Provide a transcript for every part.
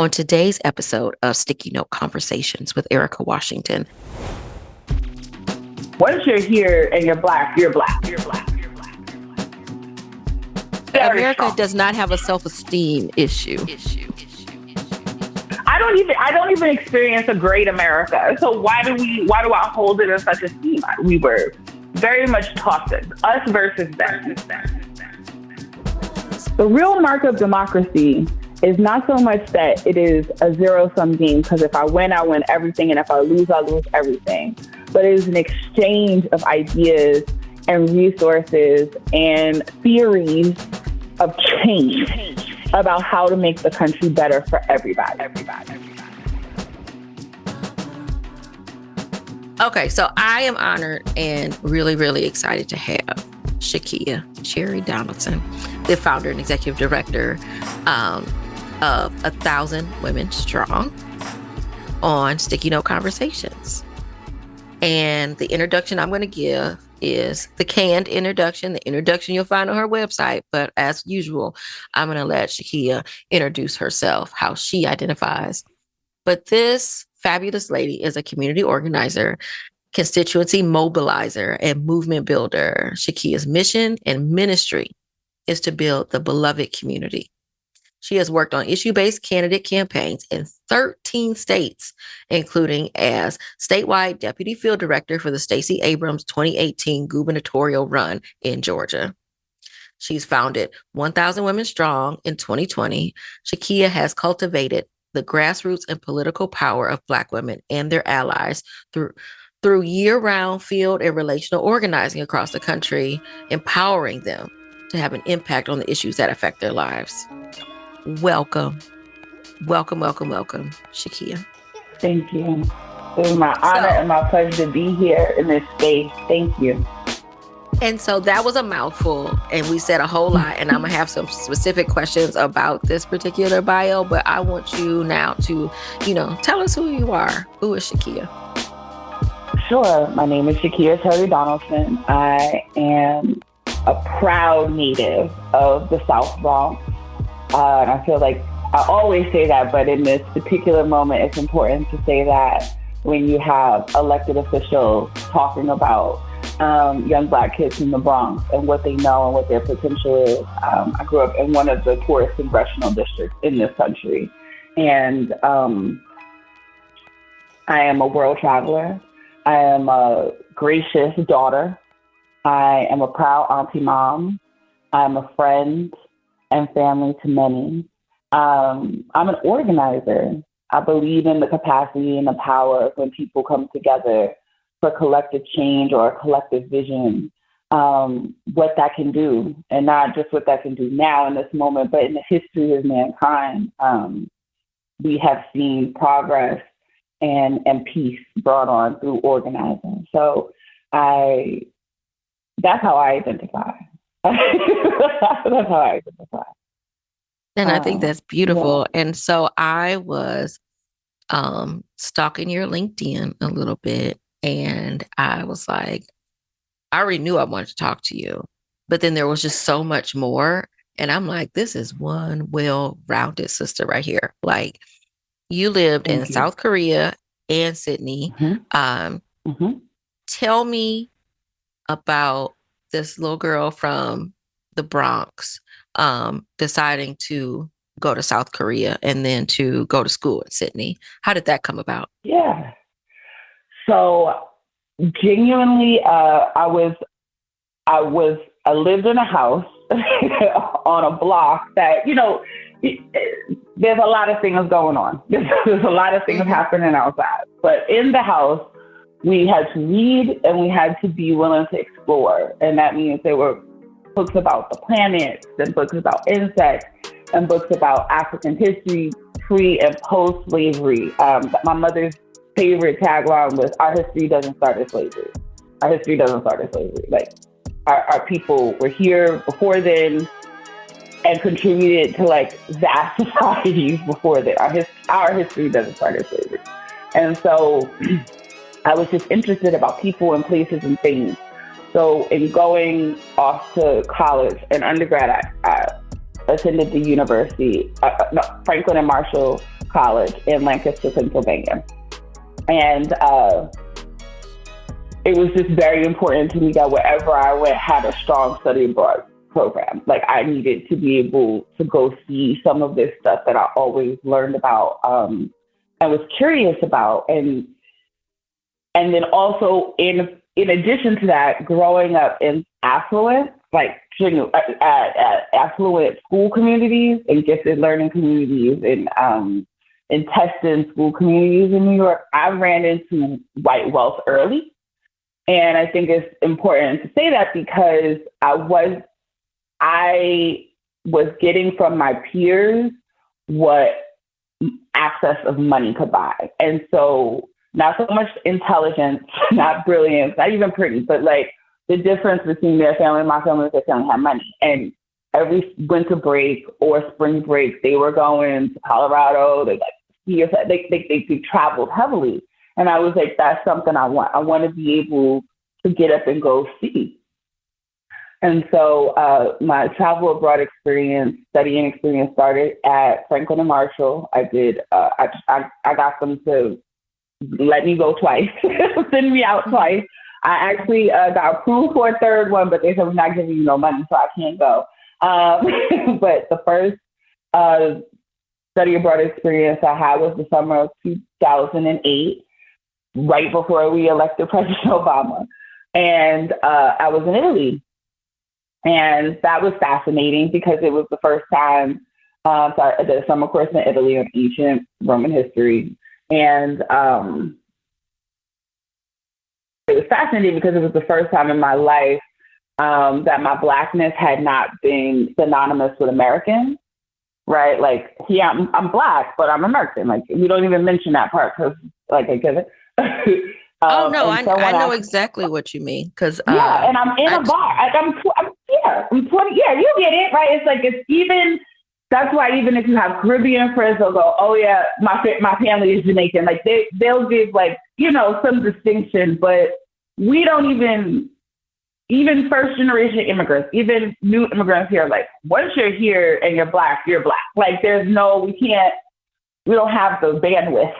On today's episode of Sticky Note Conversations with Erika Washington. Once you're here and you're Black, you're Black, you're Black, you're Black. America does not have a self-esteem issue. I don't even experience a great America. So why do I hold it in such esteem? We were very much taught this, us versus them. The real mark of democracy is not so much that it is a zero-sum game, because if I win everything, and if I lose everything. But it is an exchange of ideas and resources and theories of change about how to make the country better for everybody. Okay, so I am honored and really, really excited to have Shakya Cherry-Donaldson, the founder and executive director of 1,000 Women Strong, on Sticky Note Conversations. And the introduction I'm going to give is the canned introduction, the introduction you'll find on her website. But as usual, I'm going to let Shakya introduce herself, how she identifies. But this fabulous lady is a community organizer, constituency mobilizer, and movement builder. Shakya's mission and ministry is to build the beloved community. She has worked on issue-based candidate campaigns in 13 states, including as statewide deputy field director for the Stacey Abrams 2018 gubernatorial run in Georgia. She's founded 1,000 Women Strong in 2020. Shakya has cultivated the grassroots and political power of Black women and their allies through year-round field and relational organizing across the country, empowering them to have an impact on the issues that affect their lives. Welcome, Shakya. Thank you. It was my honor and my pleasure to be here in this space. Thank you. And so that was a mouthful, and we said a whole lot, and I'm going to have some specific questions about this particular bio, but I want you now to, tell us who you are. Who is Shakya? Sure. My name is Shakya Cherry-Donaldson. I am a proud native of the South Bronx. And I feel like I always say that, but in this particular moment, it's important to say that when you have elected officials talking about young Black kids in the Bronx and what they know and what their potential is. I grew up in one of the poorest congressional districts in this country. And I am a world traveler. I am a gracious daughter. I am a proud auntie mom. I'm a friend and family to many. I'm an organizer. I believe in the capacity and the power of when people come together for collective change or a collective vision, what that can do, and not just what that can do now in this moment, but in the history of mankind. We have seen progress and peace brought on through organizing. So that's how I identify. That's how I identify. And I think that's beautiful. Yeah. And so I was stalking your LinkedIn a little bit, and I was like, I already knew I wanted to talk to you, but then there was just so much more. And I'm like, this is one well-rounded sister right here. Like, you lived in South Korea and Sydney. Tell me about this little girl from the Bronx deciding to go to South Korea and then to go to school in Sydney. How did that come about? Yeah. So genuinely, I lived in a house on a block that, there's a lot of things going on. There's a lot of things happening outside. But in the house, we had to read and we had to be willing to explore. And that means there were books about the planets and books about insects and books about African history, pre and post-slavery. My mother's favorite tagline was, our history doesn't start at slavery. Our history doesn't start at slavery. Like, our people were here before then and contributed to vast societies before that. Our history doesn't start at slavery. And so I was just interested about people and places and things. So in going off to college and undergrad, I attended the university, Franklin and Marshall College in Lancaster, Pennsylvania. And it was just very important to me that wherever I went had a strong study abroad program. Like I needed to be able to go see some of this stuff that I always learned about and was curious about. And then also in addition to that, growing up in affluent, like at affluent school communities and gifted learning communities and testing school communities in New York, I ran into white wealth early. And I think it's important to say that because I was getting from my peers what access of money could buy. And so not so much intelligence, not brilliance, not even pretty, but like the difference between their family and my family is their family had money. And every winter break or spring break, they were going to Colorado. They traveled heavily. And I was like, that's something I want. I want to be able to get up and go see. And so my travel abroad studying experience started at Franklin and Marshall. I did, I got them to let me go twice, send me out twice. I actually got approved for a third one, but they said, we're not giving you no money, so I can't go. But the first study abroad experience I had was the summer of 2008, right before we elected President Obama. And I was in Italy. And that was fascinating because it was the first time I did a summer course in Italy on ancient Roman history. And it was fascinating because it was the first time in my life that my Blackness had not been synonymous with American, right? Like, yeah, I'm Black, but I'm American. Like, we don't even mention that part because, like, I get it. Oh, no, I know exactly what you mean. Because yeah, and I'm in a bar. I'm 20. Yeah, you get it, right? It's like, it's even, that's why even if you have Caribbean friends, they'll go, oh, yeah, my family is Jamaican. Like, they'll give, like, you know, some distinction, but we don't even first generation immigrants, even new immigrants here, like, once you're here and you're Black, you're Black. Like, we don't have the bandwidth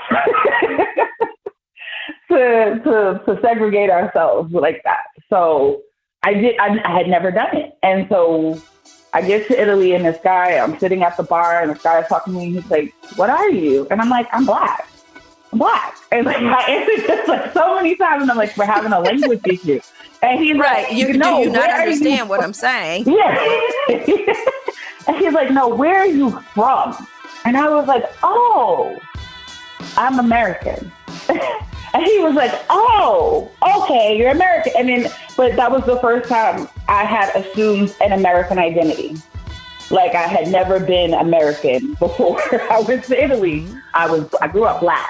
to segregate ourselves like that. So I had never done it. And so I get to Italy and I'm sitting at the bar and this guy is talking to me and he's like, what are you? And I'm like, I'm Black. I'm Black. And like, I answered this like so many times and I'm like, we're having a language issue. And he's right. Like, do you not understand what I'm saying? Yeah. And he's like, no, where are you from? And I was like, oh, I'm American. And he was like, oh, okay, you're American. But that was the first time I had assumed an American identity. Like, I had never been American before I went to Italy. I grew up Black.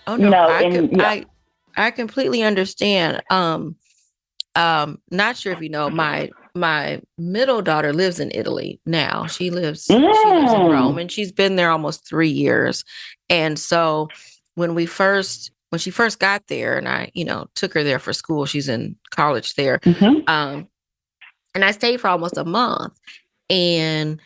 Oh, no, I completely understand. Not sure if you know, my middle daughter lives in Italy now. She lives in Rome, and she's been there almost 3 years. And so when she first got there, and I, took her there for school, she's in college there. And I stayed for almost a month. And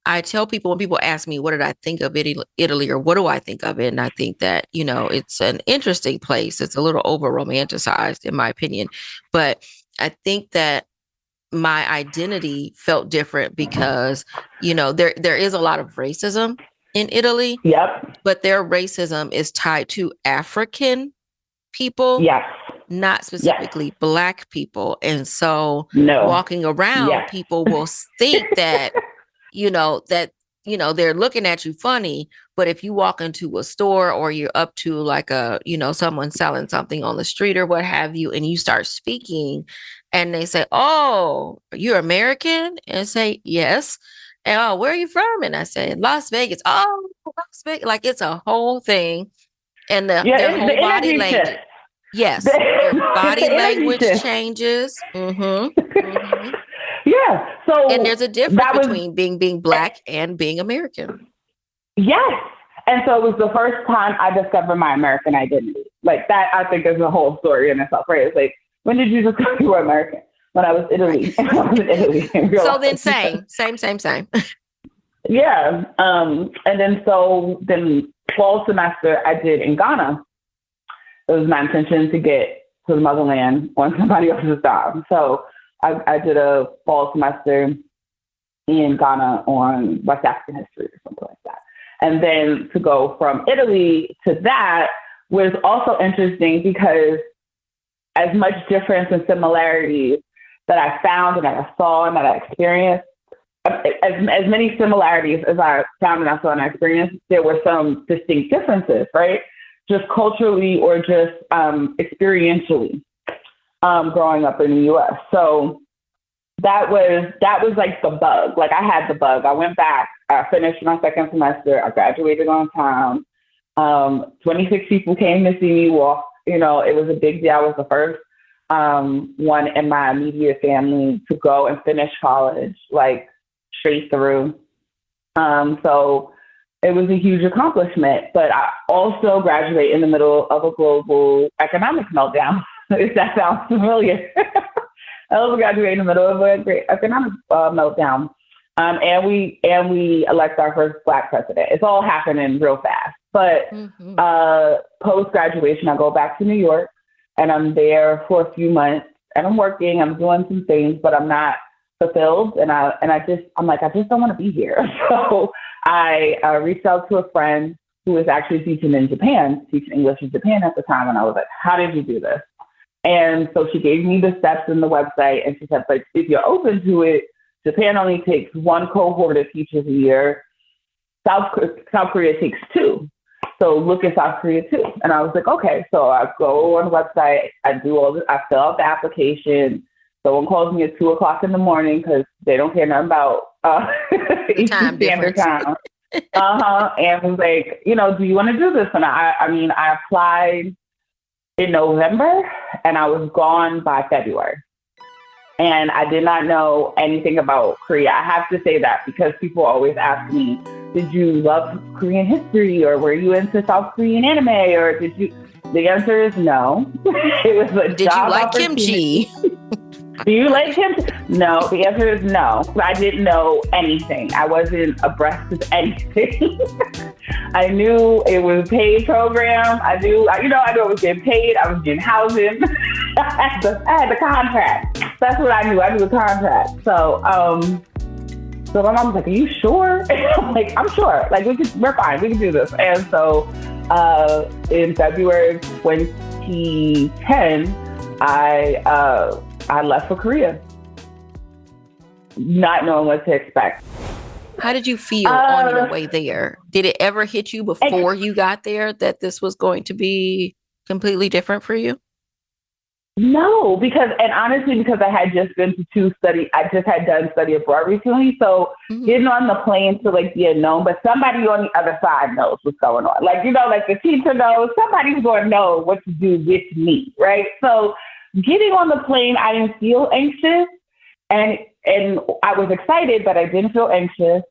I tell people, when people ask me, what did I think of Italy, or what do I think of it? And I think that, it's an interesting place. It's a little over romanticized in my opinion, but I think that my identity felt different because, there is a lot of racism in Italy. Yep. But their racism is tied to African people. Yes. Not specifically Black people. And so walking around, people will think that, they're looking at you funny. But if you walk into a store or you're up to like someone selling something on the street or what have you, and you start speaking and they say, oh, you're American? And I say, yes. And, oh, where are you from? And I say, Las Vegas. Oh, Las Vegas. Like, it's a whole thing. And their whole body language. Yes. Their body language changes. Mm-hmm. Mm-hmm. Yeah. So, and there's a difference between being Black and being American. Yes. And so it was the first time I discovered my American identity. Like, that, I think, is a whole story in itself, right? It's like, when did you discover you were American? when I was Italy. I was in Italy in real So life. then same. Yeah. And then fall semester I did in Ghana. It was my intention to get to the motherland on somebody else's dime. So I did a fall semester in Ghana on West African history or something like that. And then to go from Italy to that was also interesting because as much difference and similarities that I found and that I saw and that I experienced, as many similarities as I found and I saw and I experienced, there were some distinct differences, right? Just culturally or just experientially growing up in the U.S. So that was like the bug. Like I had the bug. I went back. I finished my second semester. I graduated on time. 26 people came to see me walk. You know, it was a big deal. I was the first one in my immediate family to go and finish college, like straight through. So it was a huge accomplishment, but I also graduated in the middle of a global economic meltdown, if that sounds familiar. I also graduated in the middle of a great economic meltdown. And we elect our first Black president. It's all happening real fast. But post-graduation, I go back to New York, and I'm there for a few months, and I'm working, I'm doing some things, but I'm not fulfilled. And I just don't want to be here. So I reached out to a friend who was actually teaching English in Japan at the time. And I was like, how did you do this? And so she gave me the steps in the website, and she said, but if you're open to it, Japan only takes one cohort of teachers a year. South Korea takes two. So look at South Korea too. And I was like, okay. So I go on the website, I fill out the application. Someone calls me at 2:00 in the morning because they don't care nothing about Eastern Standard Time. And was like, do you want to do this? And I applied in November and I was gone by February. And I did not know anything about Korea. I have to say that because people always ask me, did you love Korean history or were you into South Korean anime or did you? The answer is no. It was a Did you like kimchi? Do you like kimchi? No, the answer is no. I didn't know anything. I wasn't abreast of anything. I knew it was a paid program. I knew it was getting paid. I was getting housing. I had the contract. That's what I knew. I knew the contract. So my mom was like, "Are you sure?" I'm like, "I'm sure. Like we're fine. We can do this." And so in February 2010, I left for Korea, not knowing what to expect. How did you feel on your way there? Did it ever hit you before you got there that this was going to be completely different for you? No, because I had just been to I just had done study abroad recently. So getting on the plane to like the unknown, but somebody on the other side knows what's going on. Like, like the teacher knows, somebody's going to know what to do with me, right? So getting on the plane, I didn't feel anxious and I was excited, but I didn't feel anxious.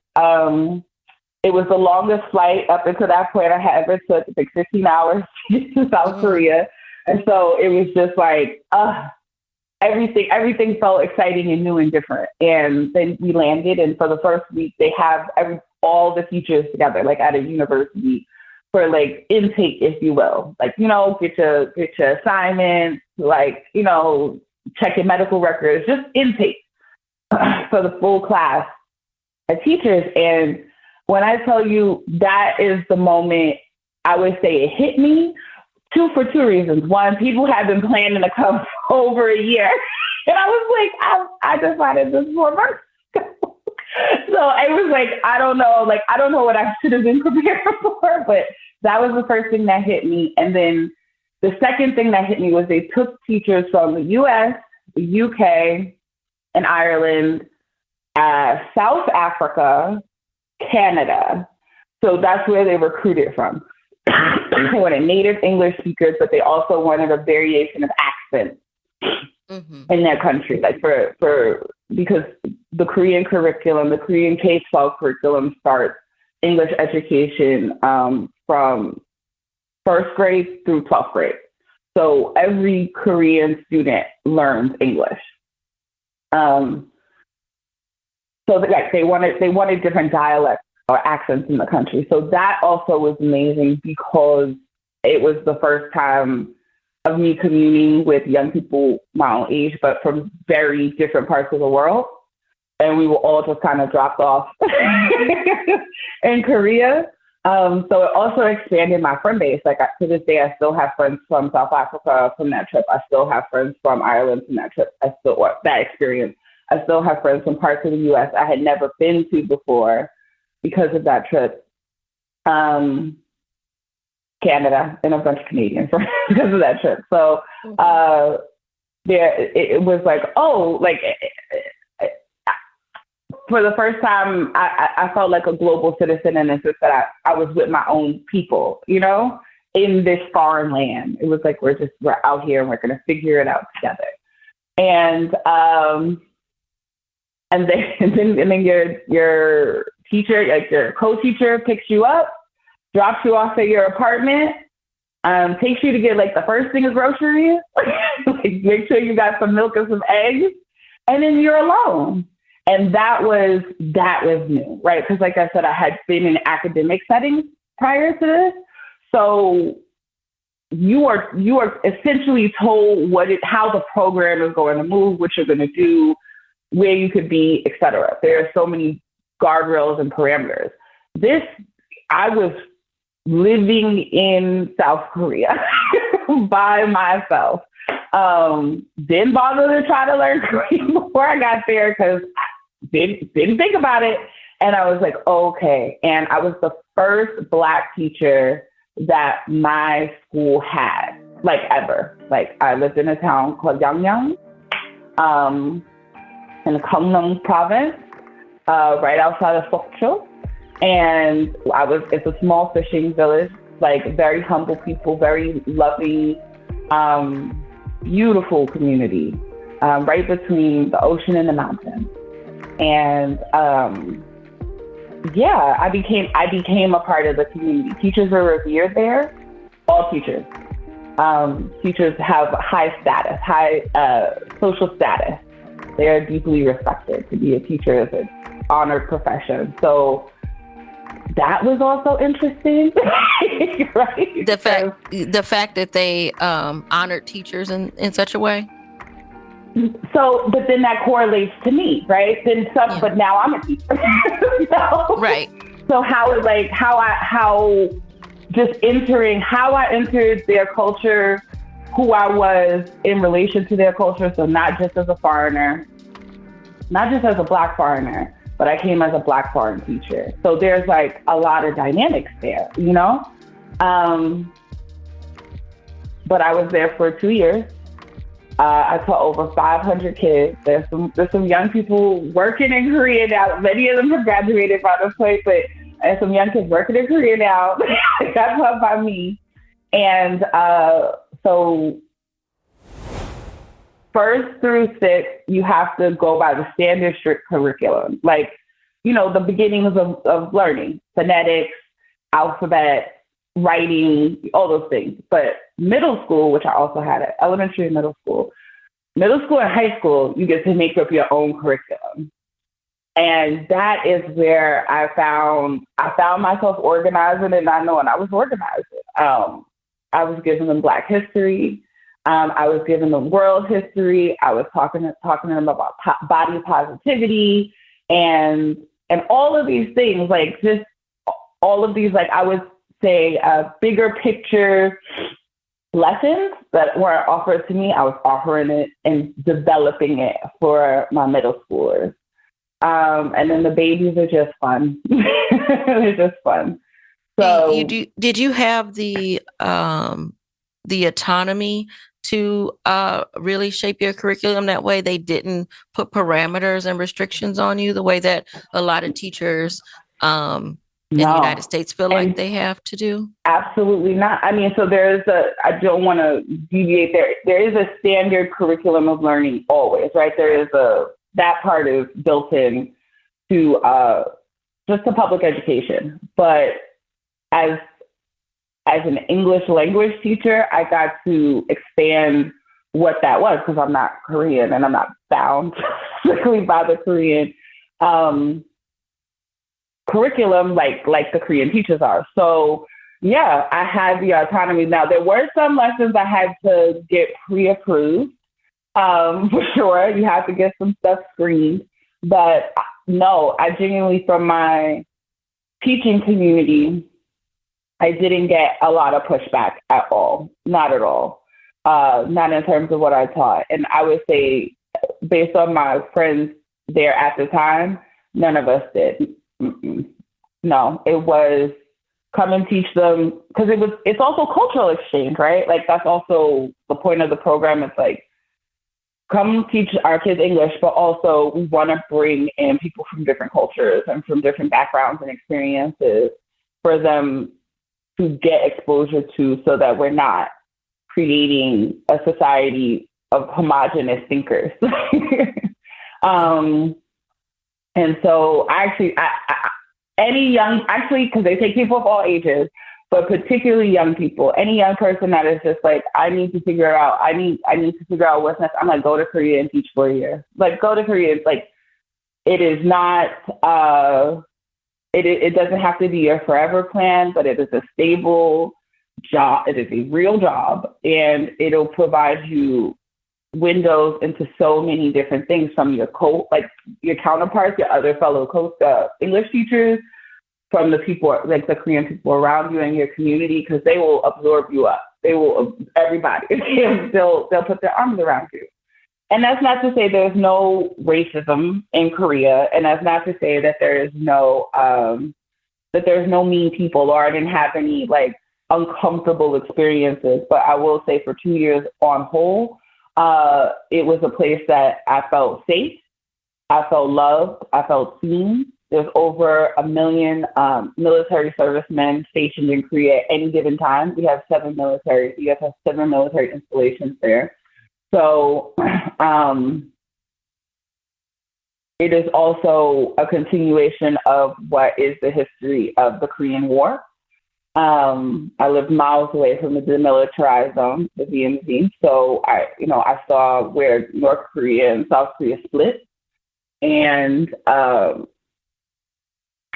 It was the longest flight up until that point I had ever took. It took 15 hours to get to South Korea. And so it was just like, everything felt exciting and new and different. And then we landed, and for the first week, they have all the teachers together, like at a university, for like intake, if you will. Like, get your assignments, like, check your medical records, just intake for the full class of teachers. And when I tell you that is the moment, I would say it hit me. For two reasons. One, people have been planning to come for over a year. And I was like, I decided this 4 months ago. So it was like, I don't know what I should have been prepared for, but that was the first thing that hit me. And then the second thing that hit me was they took teachers from the US, the UK, and Ireland, South Africa, Canada. So that's where they recruited from. They wanted native English speakers, but they also wanted a variation of accent in their country, like because the Korean curriculum, the Korean K-12 curriculum starts English education from first grade through 12th grade. So every Korean student learns English. So they wanted different dialects or accents in the country. So that also was amazing because it was the first time of me communing with young people my own age, but from very different parts of the world. And we were all just kind of dropped off in Korea. So it also expanded my friend base. Like to this day, I still have friends from South Africa from that trip. I still have friends from Ireland from that trip. That experience. I still have friends from parts of the U.S. I had never been to before because of that trip. Canada and a bunch of Canadian friends because of that trip. So it was like, for the first time, I felt like a global citizen in the sense that I was with my own people, in this foreign land. It was like, we're out here and we're going to figure it out together. And then your teacher, like your co-teacher, picks you up, drops you off at your apartment, takes you to get like the first thing of groceries, like make sure you got some milk and some eggs, and then you're alone. And that was new, right? Because like I said, I had been in academic settings prior to this. So you are essentially told how the program is going to move, what you're going to do, where you could be, et cetera. There are so many guardrails and parameters. I was living in South Korea by myself. Didn't bother to try to learn Korean before I got there because I didn't think about it. And I was like, okay. And I was the first Black teacher that my school had, like ever. Like I lived in a town called Yangyang, in the Gyeongsang province, right outside of Sokcho. And it's a small fishing village, like very humble people, very loving, beautiful community, right between the ocean and the mountains. And I became a part of the community. Teachers are revered there, all teachers. Teachers have high status, high social status. They are deeply respected. To be a teacher is an honored profession. So that was also interesting, right? The fact that they honored teachers in such a way. So, but then that correlates to me, right? But now I'm a teacher. Right. So how I entered their culture, who I was in relation to their culture. So not just as a foreigner, not just as a Black foreigner, but I came as a Black foreign teacher. So there's like a lot of dynamics there, But I was there for 2 years. I taught over 500 kids. There's some young people working in Korea now. Many of them have graduated by this point, but there's some young kids working in Korea now. Got taught by me. And so 1st through 6th, you have to go by the standard strict curriculum. Like, the beginnings of learning, phonetics, alphabet, writing, all those things. But middle school, which I also had at elementary and middle school and high school, you get to make up your own curriculum. And that is where I found myself organizing and not knowing I was organizing. I was giving them Black history. I was giving them world history. I was talking to them about body positivity and all of these things, like just all of these, like I would say, bigger picture lessons that were offered to me. I was offering it and developing it for my middle schoolers. And then the babies are just fun. They're just fun. So did you have the autonomy to really shape your curriculum that way? They didn't put parameters and restrictions on you the way that a lot of teachers in the United States feel like they have to do? Absolutely not. I mean, so I don't want to deviate there. There is a standard curriculum of learning always, right? That part is built in to just to public education. But as an English language teacher, I got to expand what that was because I'm not Korean and I'm not bound basically by the Korean curriculum, like the Korean teachers are. So yeah, I had the autonomy. Now there were some lessons I had to get pre-approved. For sure, you have to get some stuff screened. But no, I genuinely, from my teaching community, I didn't get a lot of pushback at all. Not at all. Not in terms of what I taught. And I would say, based on my friends there at the time, none of us did. No, it was come and teach them, because it's also cultural exchange, right? Like that's also the point of the program. It's like, come teach our kids English, but also we want to bring in people from different cultures and from different backgrounds and experiences for them to get exposure to, so that we're not creating a society of homogenous thinkers. And so because they take people of all ages, but particularly young people, any young person that is just like, I need to figure out what's next. I'm like, go to Korea and teach for a year. Like, go to Korea. It's like, it is not, it doesn't have to be your forever plan, but it is a stable job. It is a real job, and it'll provide you windows into so many different things from your counterparts, your other fellow English teachers, from the people, like the Korean people around you in your community, because they will absorb you up. They will, everybody, they'll put their arms around you. And that's not to say there's no racism in Korea, and that's not to say that there's no mean people, or I didn't have any like uncomfortable experiences. But I will say, for 2 years on whole, it was a place that I felt safe, I felt loved, I felt seen. There's over 1 million military servicemen stationed in Korea at any given time. We have 7 military installations there. So it is also a continuation of what is the history of the Korean War. I lived miles away from the demilitarized zone, the DMZ. So I saw where North Korea and South Korea split, and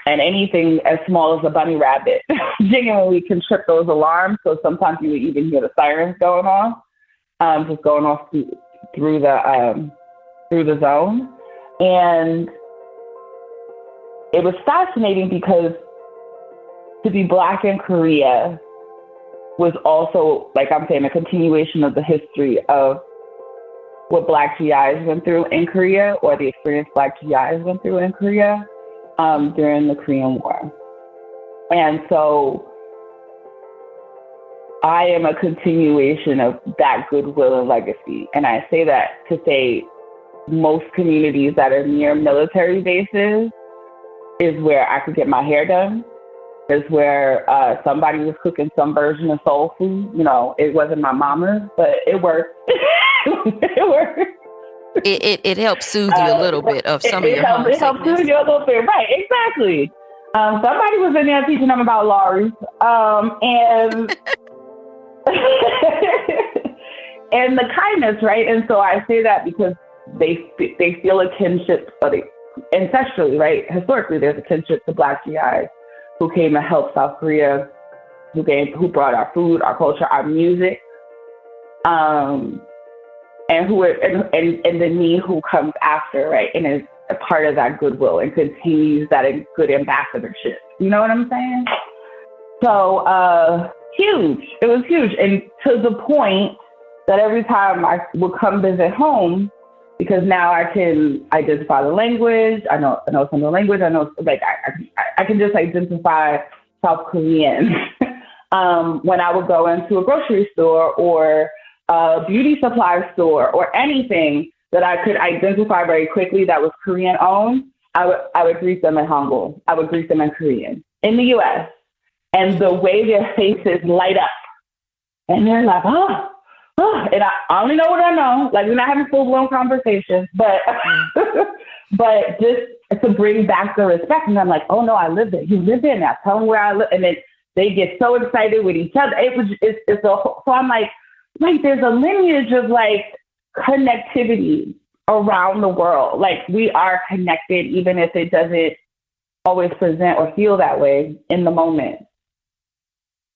anything as small as a bunny rabbit genuinely can trip those alarms. So sometimes you would even hear the sirens going off, just going off through the zone. And it was fascinating because to be Black in Korea was also, like I'm saying, a continuation of the history of what Black GIs went through in Korea, or the experience Black GIs went through in Korea during the Korean War. And so I am a continuation of that goodwill and legacy. And I say that to say most communities that are near military bases is where I could get my hair done, is where somebody was cooking some version of soul food. It wasn't my mama's, but it worked. It worked. It helps soothe you a little bit of some of your homesickness. It helps soothe you a little bit, right? Exactly. Somebody was in there teaching them about lorries, and and the kindness, right? And so I say that because they feel a kinship, ancestrally, right? Historically, there's a kinship to Black GIs who came to help South Korea, who brought our food, our culture, our music, and the me who comes after, right? And is a part of that goodwill and continues that good ambassadorship. You know what I'm saying? So huge. It was huge, and to the point that every time I would come visit home, because now I can identify the language. I know some of the language. I know, like, I can just identify South Korean when I would go into a grocery store or a beauty supply store or anything that I could identify very quickly that was Korean owned. I would greet them in Hangul. I would greet them in Korean in the U.S. And the way their faces light up, and they're like, oh. And I only know what I know. Like, we're not having full-blown conversations, but but just to bring back the respect. And I'm like, oh no, I live there. You live there now. Tell them where I live. And then they get so excited with each other. So I'm like there's a lineage of like connectivity around the world. Like, we are connected, even if it doesn't always present or feel that way in the moment.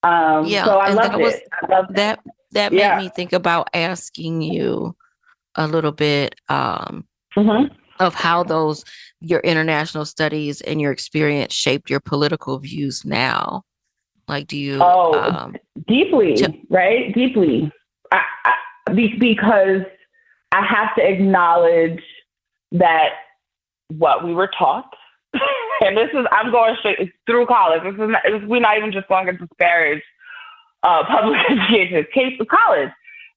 Yeah, So I and loved it. I loved that it. that made Yeah. me think about asking you a little bit Mm-hmm. of how those your international studies and your experience shaped your political views now. Like, do you Oh, deeply, right? Deeply. Because I have to acknowledge that what we were taught, and this is, I'm going straight through college. We're not even just going to disparage public education. Case of college.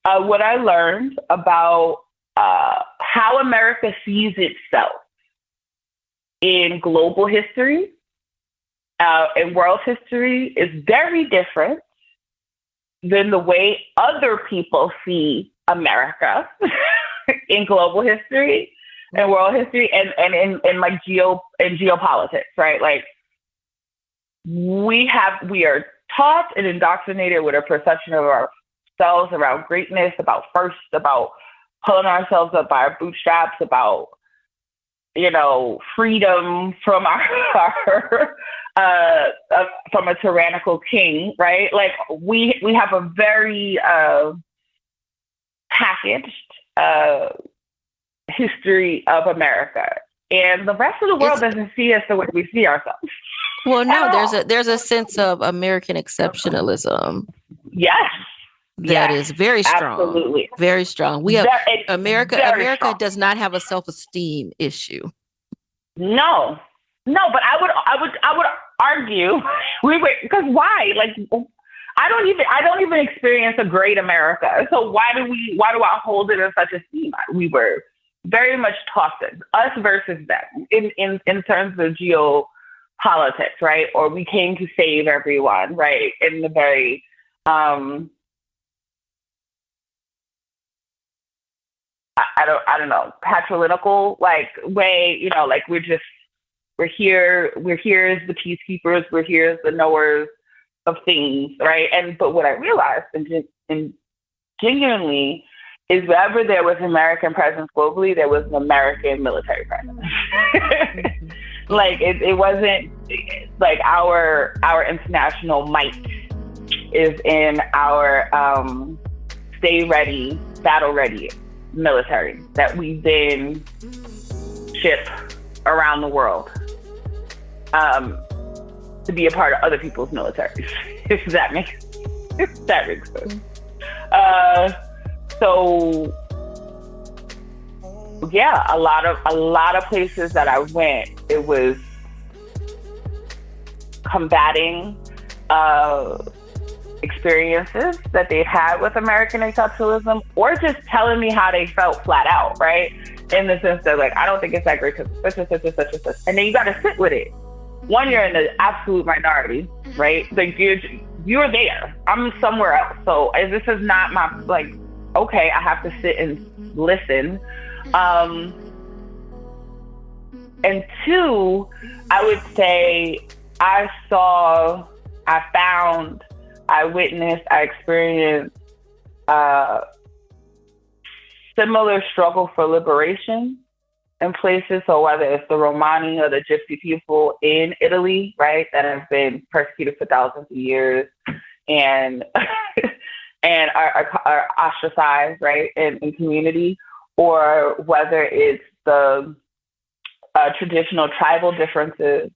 What I learned about how America sees itself in global history, in world history, is very different than the way other people see America in global history and world history, and in like geopolitics, right? Like, we are taught and indoctrinated with a perception of ourselves around greatness, about pulling ourselves up by our bootstraps, about, freedom from from a tyrannical king, right? Like, we have a very packaged history of America, and the rest of the world doesn't see us the way we see ourselves. Well, no, there's a sense of American exceptionalism. Yes. That is very strong. Absolutely. Very strong. We have America does not have a self-esteem issue. No, but I would argue because why? Like, I don't even experience a great America. So why do I hold it in such esteem? We were very much taught this, us versus them, in terms of geopolitics, right? Or we came to save everyone, right? In the very I don't know, patrilineal like way, like we're here as the peacekeepers, we're here as the knowers of things, right? But what I realized and genuinely is, wherever there was American presence globally, there was an American military presence. Like, it wasn't like our international might is in our stay ready, battle ready military that we then ship around the world to be a part of other people's militaries. If that makes sense. So yeah, a lot of places that I went, it was combating experiences that they've had with American exceptionalism, or just telling me how they felt flat out, right? In the sense that, like, I don't think it's that great because such and such. And then you got to sit with it. One, you're in the absolute minority, right? Like, you're there. I'm somewhere else. So this is not my, like, okay, I have to sit and listen. And two, I would say I found, I witnessed, I experienced similar struggle for liberation in places. So whether it's the Romani or the Gypsy people in Italy, right, that have been persecuted for thousands of years and and are ostracized, right, in community, or whether it's the traditional tribal differences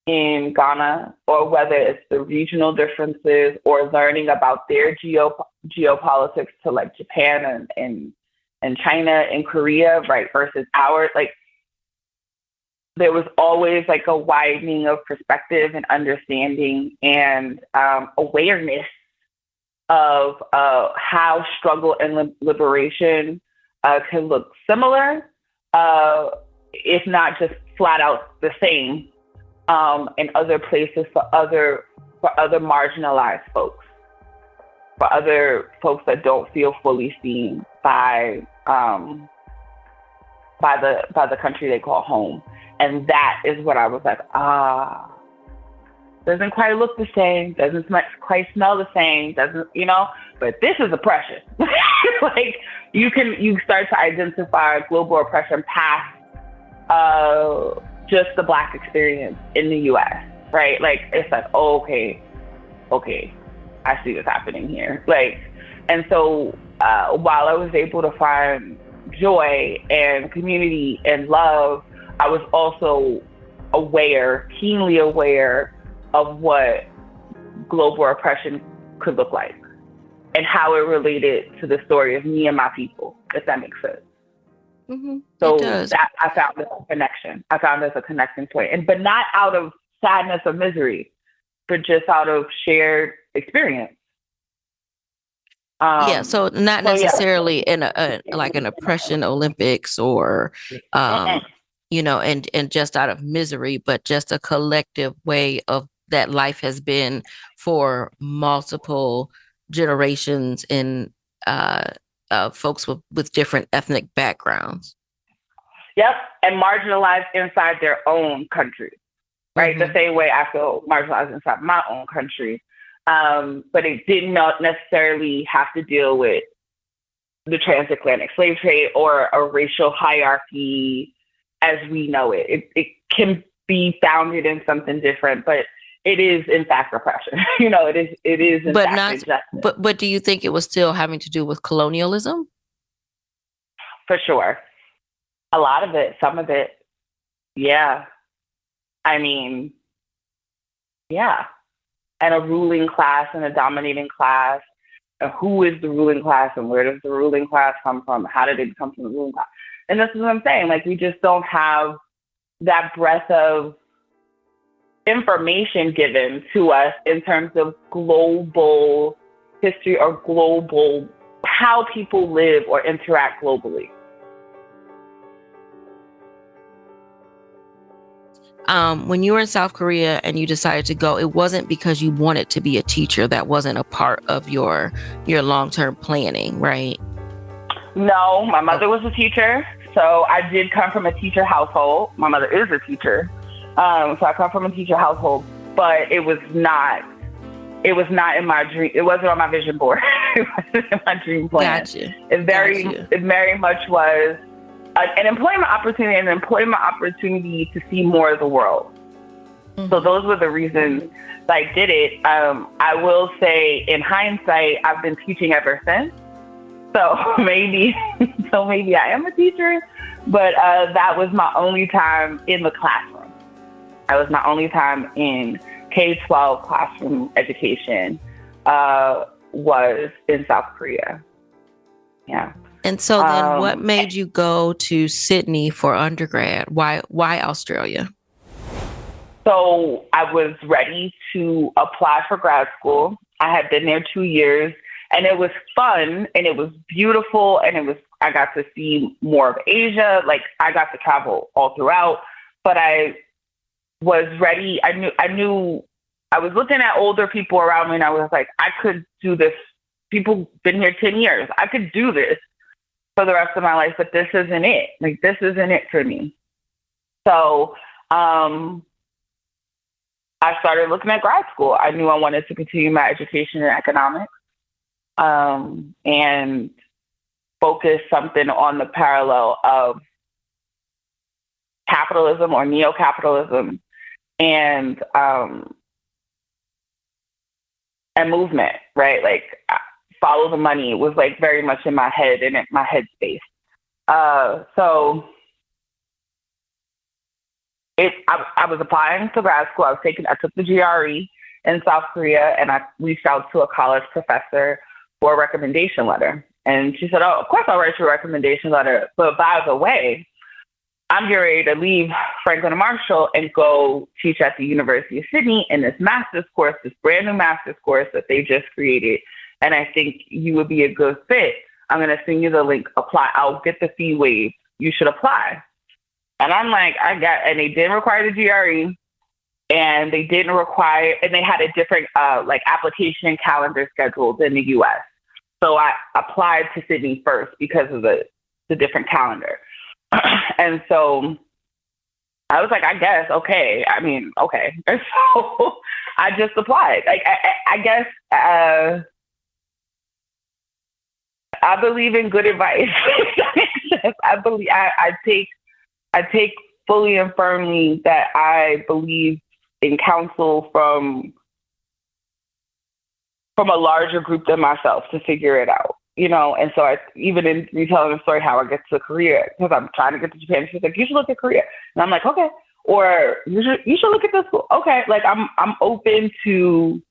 in Ghana, or whether it's the regional differences, or learning about their geopolitics to, like, Japan and China and Korea, right, versus ours. Like, there was always, like, a widening of perspective and understanding and awareness of how struggle and liberation can look similar, if not just flat out the same, in other places for other marginalized folks, for other folks that don't feel fully seen by the country they call home. And that is what I was like, doesn't quite look the same, doesn't quite smell the same, doesn't, but this is oppression. Like you start to identify global oppression past just the Black experience in the U.S., right? Like it's like, oh, okay, I see what's happening here. Like, and so while I was able to find joy and community and love, I was also keenly aware of what global oppression could look like and how it related to the story of me and my people, if that makes sense. Mm-hmm. So it does. that I found as a connection. I found as a connecting point, but not out of sadness or misery, but just out of shared experience. So not necessarily in a like an oppression Olympics or and just out of misery, but just a collective way of that life has been for multiple generations in folks with different ethnic backgrounds. Yep, and marginalized inside their own country, right? The same way I feel marginalized inside my own country. But it did not necessarily have to deal with the transatlantic slave trade or a racial hierarchy as we know it. It can be founded in something different, but it is in fact oppression. It is in fact injustice. But do you think it was still having to do with colonialism? For sure. A lot of it, some of it. Yeah. I mean, yeah. And a ruling class and a dominating class. And who is the ruling class and where does the ruling class come from? How did it come from the ruling class? And this is what I'm saying. Like, we just don't have that breadth of information given to us in terms of global history or global, how people live or interact globally. When you were in South Korea and you decided to go, it wasn't because you wanted to be a teacher. That wasn't a part of your long-term planning, right? No, my mother was a teacher. So I did come from a teacher household. My mother is a teacher. So I come from a teacher household, but it was not in my dream. It wasn't on my vision board. It wasn't in my dream plan. Gotcha. It very much was an employment opportunity to see more of the world. Mm-hmm. So those were the reasons I did it. I will say, in hindsight, I've been teaching ever since. So maybe I am a teacher, but that was my only time in the classroom. That was my only time in K-12 classroom education, was in South Korea. Yeah. And so then what made you go to Sydney for undergrad? Why Australia? So I was ready to apply for grad school. I had been there 2 years and it was fun and it was beautiful and I got to see more of Asia. Like, I got to travel all throughout, but I was ready. I knew I was looking at older people around me and I was like, I could do this. People been here 10 years. I could do this for the rest of my life, but this isn't it. Like, this isn't it for me. So I started looking at grad school. I knew I wanted to continue my education in economics and focus something on the parallel of capitalism or neo-capitalism and movement, right? Like, follow the money was like very much in my head and in my headspace. So I was applying to grad school. I took the GRE in South Korea and I reached out to a college professor for a recommendation letter. And she said, oh, of course I'll write you a recommendation letter. But by the way, I'm getting ready to leave Franklin and Marshall and go teach at the University of Sydney in this master's course, this brand new master's course that they just created. And I think you would be a good fit. I'm going to send you the link. Apply. I'll get the fee waived. You should apply. And I'm like, and they didn't require the GRE and they had a different application calendar schedule than the US. So I applied to Sydney first because of the different calendar. And so I was like, I guess, okay. I mean, okay. And so I just applied. Like, I guess, I believe in good advice. I take fully and firmly that I believe in counsel from a larger group than myself to figure it out, And so even in retelling the story, how I get to Korea, because I'm trying to get to Japan, she's like, you should look at Korea. And I'm like, okay. Or you should look at this school. Okay. Like I'm open to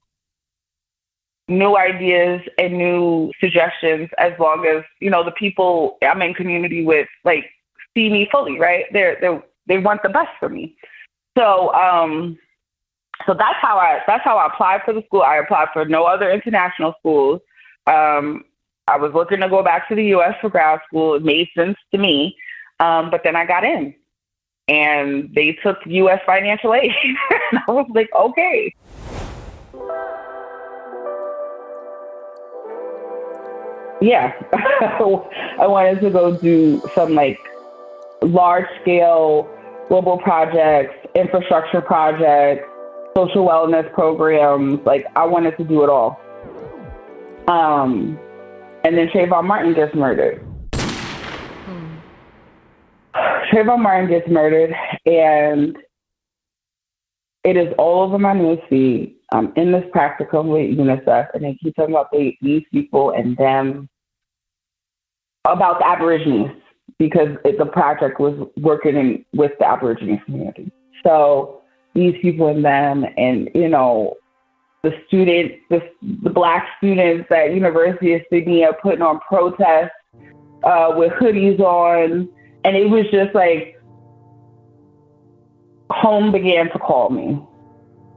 new ideas and new suggestions as long as, the people I'm in community with, like, see me fully, right? They want the best for me. So, so that's how I applied for the school. I applied for no other international schools. I was looking to go back to the U.S. for grad school. It made sense to me. But then I got in, and they took U.S. financial aid. And I was like, okay. Yeah, I wanted to go do some like large scale global projects, infrastructure projects, social wellness programs. Like I wanted to do it all. And then Trayvon Martin gets murdered. Trayvon Martin gets murdered, and it is all over my newsfeed. I'm in this practicum with UNICEF, and they keep talking about these people and them, about the Aborigines, because the project was working with the Aborigine community. So these people and them, and the Black students at University of Sydney are putting on protests with hoodies on, and it was just like home began to call me.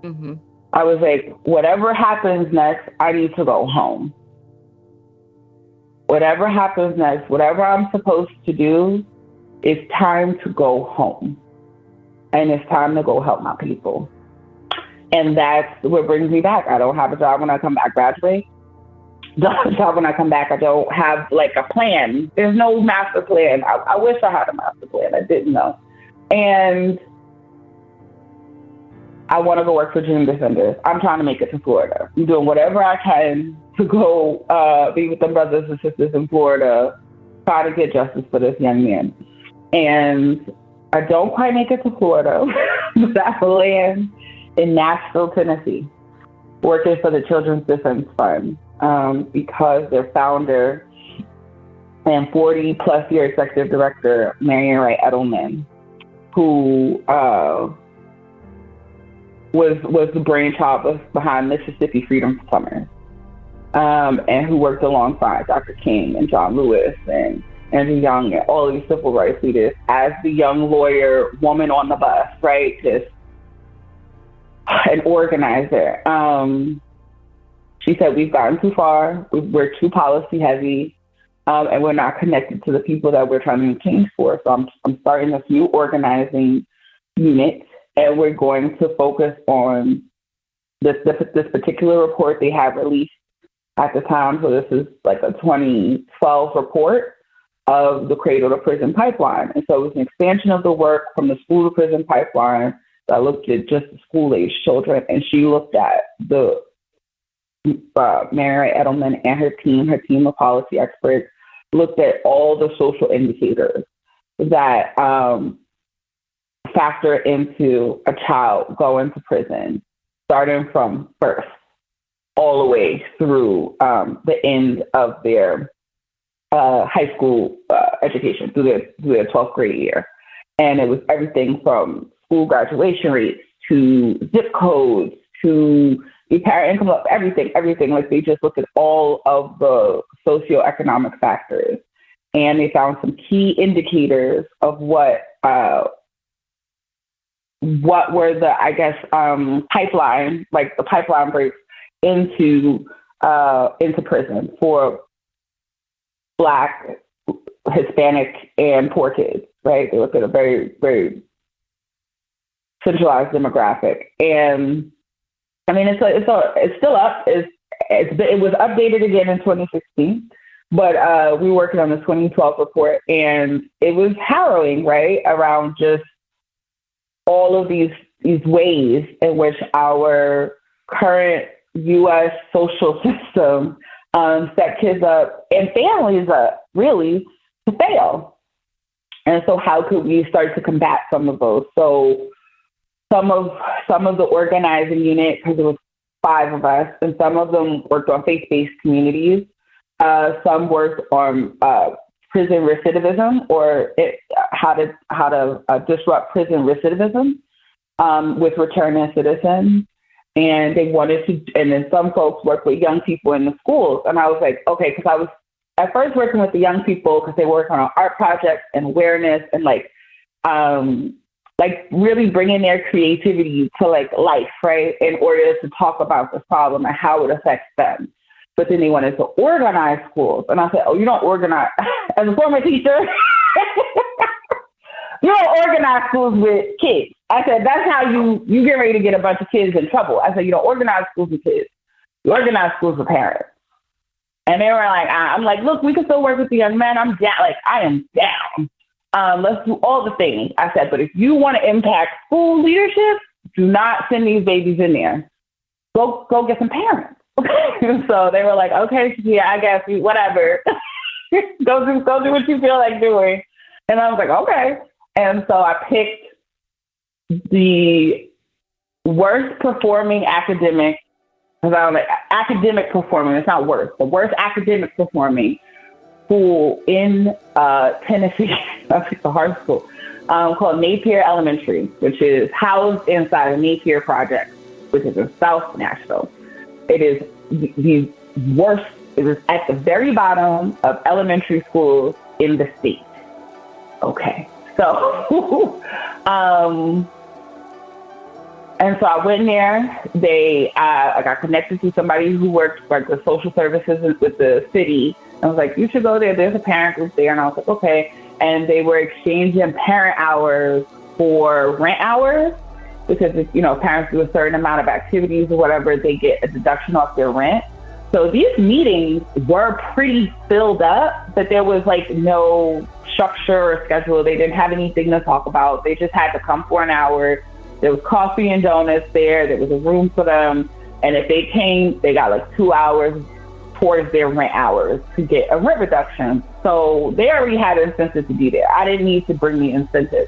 Mm-hmm. I was like, whatever happens next, I need to go home. Whatever happens next, whatever I'm supposed to do, it's time to go home. And it's time to go help my people. And that's what brings me back. I don't have a job when I come back, graduate. Don't have a job when I come back. I don't have like a plan. There's no master plan. I wish I had a master plan. I didn't know. And I want to go work for Dream Defenders. I'm trying to make it to Florida. I'm doing whatever I can to go be with them brothers and sisters in Florida, try to get justice for this young man. And I don't quite make it to Florida, but I land in Nashville, Tennessee, working for the Children's Defense Fund, because their founder and 40-plus year executive director, Marian Wright Edelman, who was the brainchild behind Mississippi Freedom Summer, and who worked alongside Dr. King and John Lewis and Andrew Young and all these civil rights leaders as the young lawyer woman on the bus, right? Just an organizer. She said, we've gotten too far. We're too policy heavy, and we're not connected to the people that we're trying to change for. So I'm starting a few organizing units, and we're going to focus on this particular report they have released at the time. So this is like a 2012 report of the cradle to prison pipeline. And so it was an expansion of the work from the school to prison pipeline. I looked at just the school-age children, and she looked at the Mary Edelman and her team of policy experts, looked at all the social indicators that factor into a child going to prison, starting from birth all the way through the end of their high school education, through their 12th grade year. And it was everything from school graduation rates to zip codes to the parent income, everything. Like they just looked at all of the socioeconomic factors, and they found some key indicators of what were the, I guess, pipeline, like the pipeline breaks into prison for Black, Hispanic, and poor kids, right? They looked at a very, very centralized demographic. And I mean, it's still up. It was updated again in 2016, but we were working on the 2012 report, and it was harrowing, right? Around just all of these ways in which our current U.S. social system set kids up and families up really to fail. And so how could we start to combat some of those? So some of the organizing unit, because it was 5 of us, and some of them worked on faith-based communities. Some worked on prison recidivism, or how to disrupt prison recidivism with returning citizens. And they wanted to, and then some folks work with young people in the schools. And I was like, okay, because I was at first working with the young people because they work on art projects and awareness and like really bringing their creativity to like life, right? In order to talk about this problem and how it affects them. But then they wanted to organize schools. And I said, oh, you don't organize, as a former teacher, you don't organize schools with kids. I said, that's how you get ready to get a bunch of kids in trouble. I said, you don't organize schools with kids. You organize schools with parents. And they were like, I'm like, look, we can still work with the young men. I'm down. Like, I am down. Let's do all the things. I said, but if you want to impact school leadership, do not send these babies in there. Go get some parents. So they were like, okay, yeah, I guess, whatever. go do what you feel like doing. And I was like, okay. And so I picked the worst performing academic, because I was like, academic performing, it's not worst, the worst academic performing school in Tennessee. That's a hard school, called Napier Elementary, which is housed inside of Napier Project, which is in South Nashville. It is the worst. It is at the very bottom of elementary schools in the state. Okay. So, and so I went in there. I got connected to somebody who worked like the social services with the city. I was like, you should go there. There's a parent group there. And I was like, okay. And they were exchanging parent hours for rent hours. Because if, parents do a certain amount of activities or whatever, they get a deduction off their rent. So these meetings were pretty filled up, but there was like no structure or schedule. They didn't have anything to talk about. They just had to come for an hour. There was coffee and donuts there. There was a room for them. And if they came, they got like 2 hours towards their rent hours to get a rent reduction. So they already had incentive to be there. I didn't need to bring the incentive.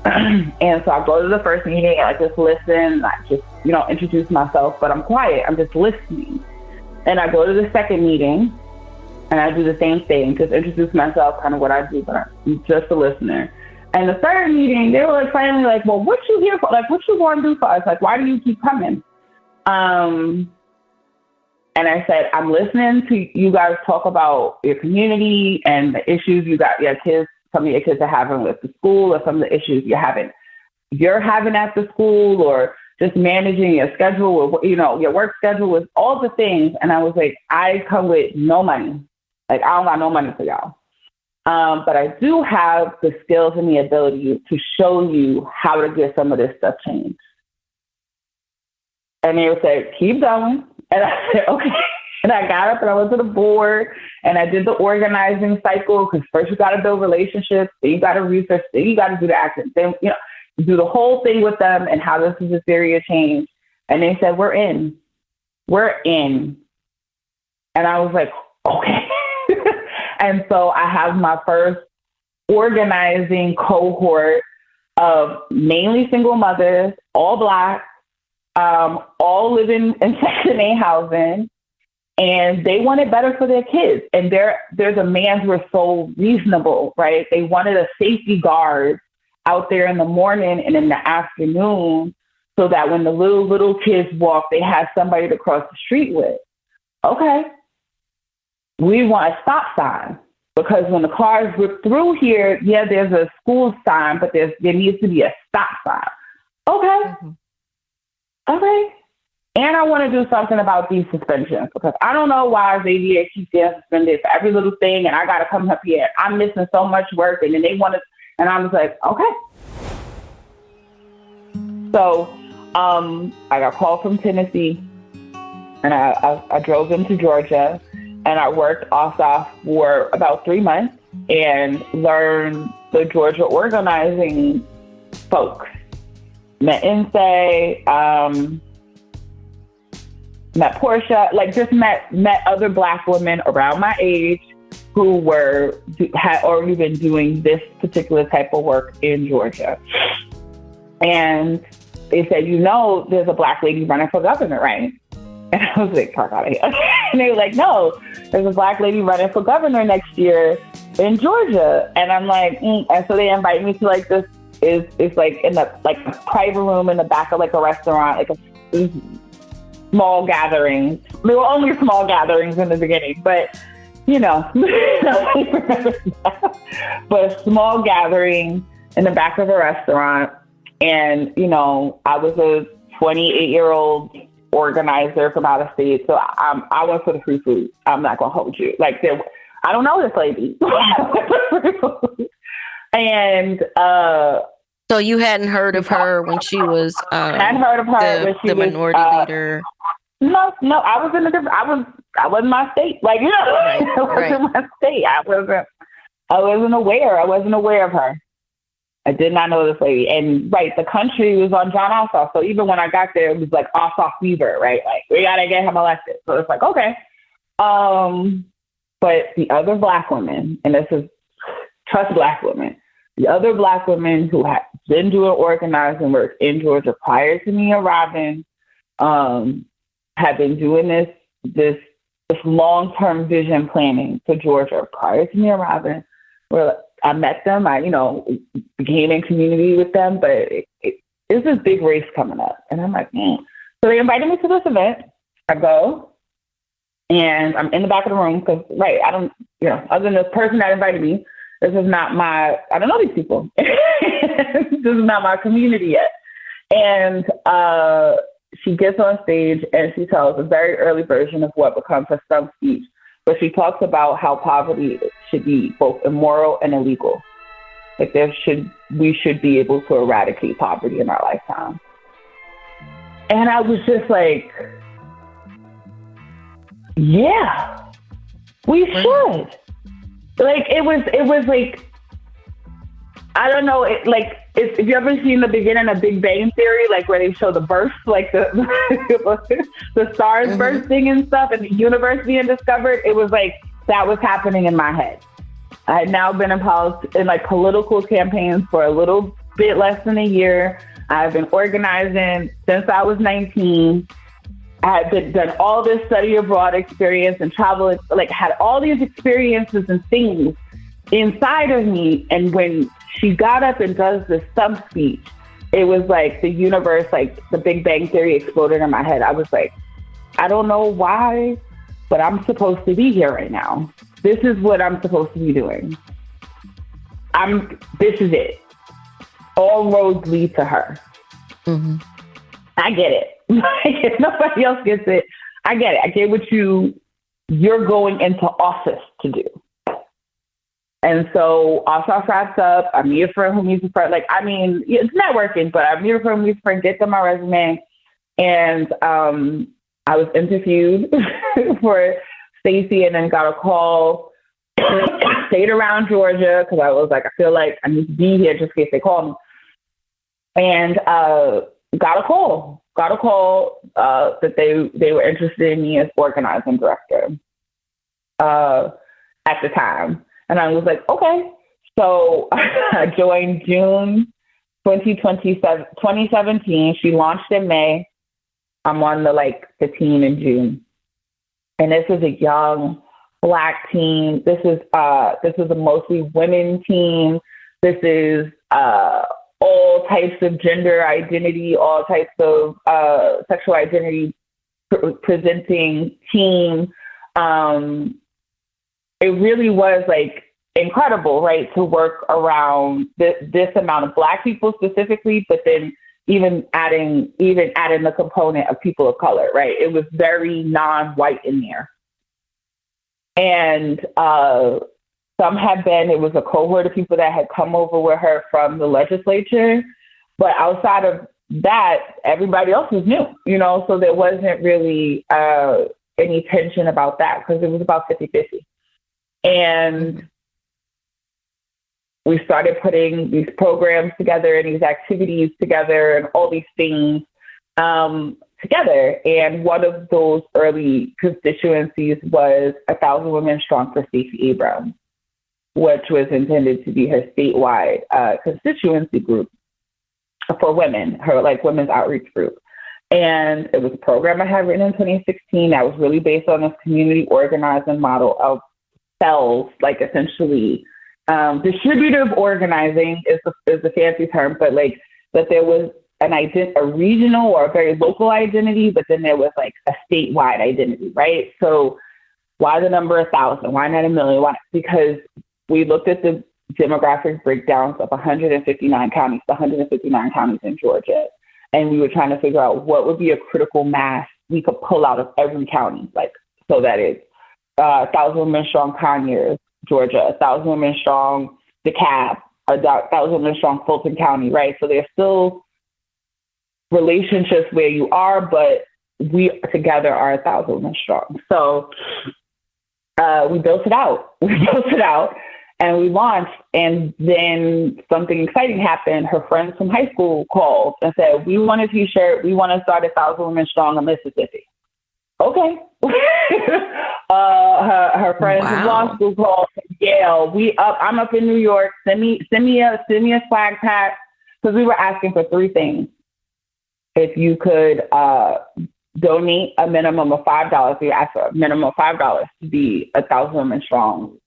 And so I go to the first meeting and I just listen. I just, introduce myself, but I'm quiet. I'm just listening. And I go to the second meeting and I do the same thing, just introduce myself, kind of what I do, but I'm just a listener. And the third meeting, they were like finally like, well, what you here for? Like, what you want to do for us? Like, why do you keep coming? And I said, I'm listening to you guys talk about your community and the issues you got your kids, some of your kids are having with the school, or some of the issues you're having at the school, or just managing your schedule, or, your work schedule, with all the things. And I was like, I come with no money. Like, I don't got no money for y'all. But I do have the skills and the ability to show you how to get some of this stuff changed. And they would say, keep going. And I said, okay. And I got up and I went to the board and I did the organizing cycle, because first you got to build relationships, then you got to research, then you got to do the action, then, do the whole thing with them and how this is a serious change. And they said, we're in. And I was like, okay. And so I have my first organizing cohort of mainly single mothers, all Black, all living in Section 8 housing, and they wanted better for their kids. And their demands were so reasonable, right? They wanted a safety guard out there in the morning and in the afternoon, so that when the little kids walk, they had somebody to cross the street with. Okay. We want a stop sign, because when the cars rip through here, yeah, there's a school sign, but there needs to be a stop sign. Okay. Mm-hmm. Okay. And I want to do something about these suspensions, because I don't know why Xavier keeps getting suspended for every little thing, and I got to come up here. I'm missing so much work, and then they want to, and I was like, okay. So I got called from Tennessee, and I drove into Georgia, and I worked off for about 3 months and learned the Georgia organizing folks. Met INSE, met Portia, like just met other Black women around my age who had already been doing this particular type of work in Georgia. And they said, there's a Black lady running for governor, right? And I was like, talk out of here. And they were like, no, there's a Black lady running for governor next year in Georgia. And I'm like, And so they invite me to like this, it's like in a private room in the back of like a restaurant, like a small gathering. There were only small gatherings in the beginning, but but a small gathering in the back of a restaurant. And, I was a 28-year-old organizer from out of state. So I went for the free food. I'm not going to hold you. Like, I don't know this lady. And so you hadn't heard of her when she was hadn't heard of her when she the was, minority leader. No, I was in a different. I wasn't my state. Like, Right, it wasn't my state. I wasn't aware of her. I did not know this lady. And the country was on John Ossoff. So even when I got there, it was like Ossoff fever, right? Like, we gotta get him elected. So it's like, okay. But the other Black women, and this is trust Black women, the other Black women who had been doing organizing work in Georgia prior to me arriving, had been doing this long-term vision planning for Georgia prior to me arriving. Where I met them, I became in community with them, but it's this big race coming up, and I'm like, So they invited me to this event. I go, and I'm in the back of the room because, I don't, other than the person that invited me, this is not I don't know these people. This is not my community yet. And she gets on stage and she tells a very early version of what becomes her stump speech. But she talks about how poverty should be both immoral and illegal. Like we should be able to eradicate poverty in our lifetime. And I was just like, yeah, we should. Like, it was like, I don't know, if you ever seen the beginning of Big Bang Theory, like where they show the burst, like the stars bursting and stuff and the universe being discovered, it was like that was happening in my head. I had now been in political campaigns for a little bit less than a year. I've been organizing since I was 19. I had done all this study abroad experience and travel, had all these experiences and things inside of me. And when she got up and does this stump speech, it was like the universe, like the Big Bang Theory exploded in my head. I was like, I don't know why, but I'm supposed to be here right now. This is what I'm supposed to be doing. This is it. All roads lead to her. Mm-hmm. I get it. If nobody else gets it, I get it. I get what you're going into office to do. And so Ossoff wraps up. I meet a friend who meets a friend. It's networking, but I meet a friend who meets a friend, gets on my resume. And I was interviewed for Stacy and then got a call. Stayed around Georgia because I was like, I feel like I need to be here just in case they call me. And got a call that they were interested in me as organizing director at the time. And I was like, okay. So I joined June 2017. She launched in May. I'm on the team in June. And this is a young Black team. This is a mostly women team. This is all types of gender identity, all types of sexual identity presenting team. It really was incredible, right, to work around this amount of Black people specifically, but then even adding the component of people of color, right? It was very non-white in there. And it was a cohort of people that had come over with her from the legislature, but outside of that, everybody else was new, so there wasn't really any tension about that because it was about 50-50. And we started putting these programs together and these activities together and all these things. together. And one of those early constituencies was 1,000 Women Strong for Stacey Abrams, which was intended to be her statewide constituency group for women, her like women's outreach group. And it was a program I had written in 2016 that was really based on this community organizing model of cells, like essentially distributive organizing is the fancy term, but like that there was a regional or a very local identity, but then there was like a statewide identity, right? So why the number 1,000? Why not 1,000,000? Why? Because we looked at the demographic breakdowns of 159 counties, the 159 counties in Georgia. And we were trying to figure out what would be a critical mass we could pull out of every county. Like, so that is 1,000 Women Strong Conyers, Georgia, 1,000 Women Strong DeKalb, 1,000 Women Strong Fulton County, right? So there's still relationships where you are, but we together are 1,000 Women Strong. So we built it out. And we launched, and then something exciting happened. Her friends from high school called and said, we want a t-shirt. We want to start 1,000 Women Strong in Mississippi. Okay. Her friends from law school called, Yale, I'm up in New York. Send me a swag pack. Because we were asking for three things. If you could donate a minimum of $5, we asked for a minimum of $5 to be 1,000 Women Strong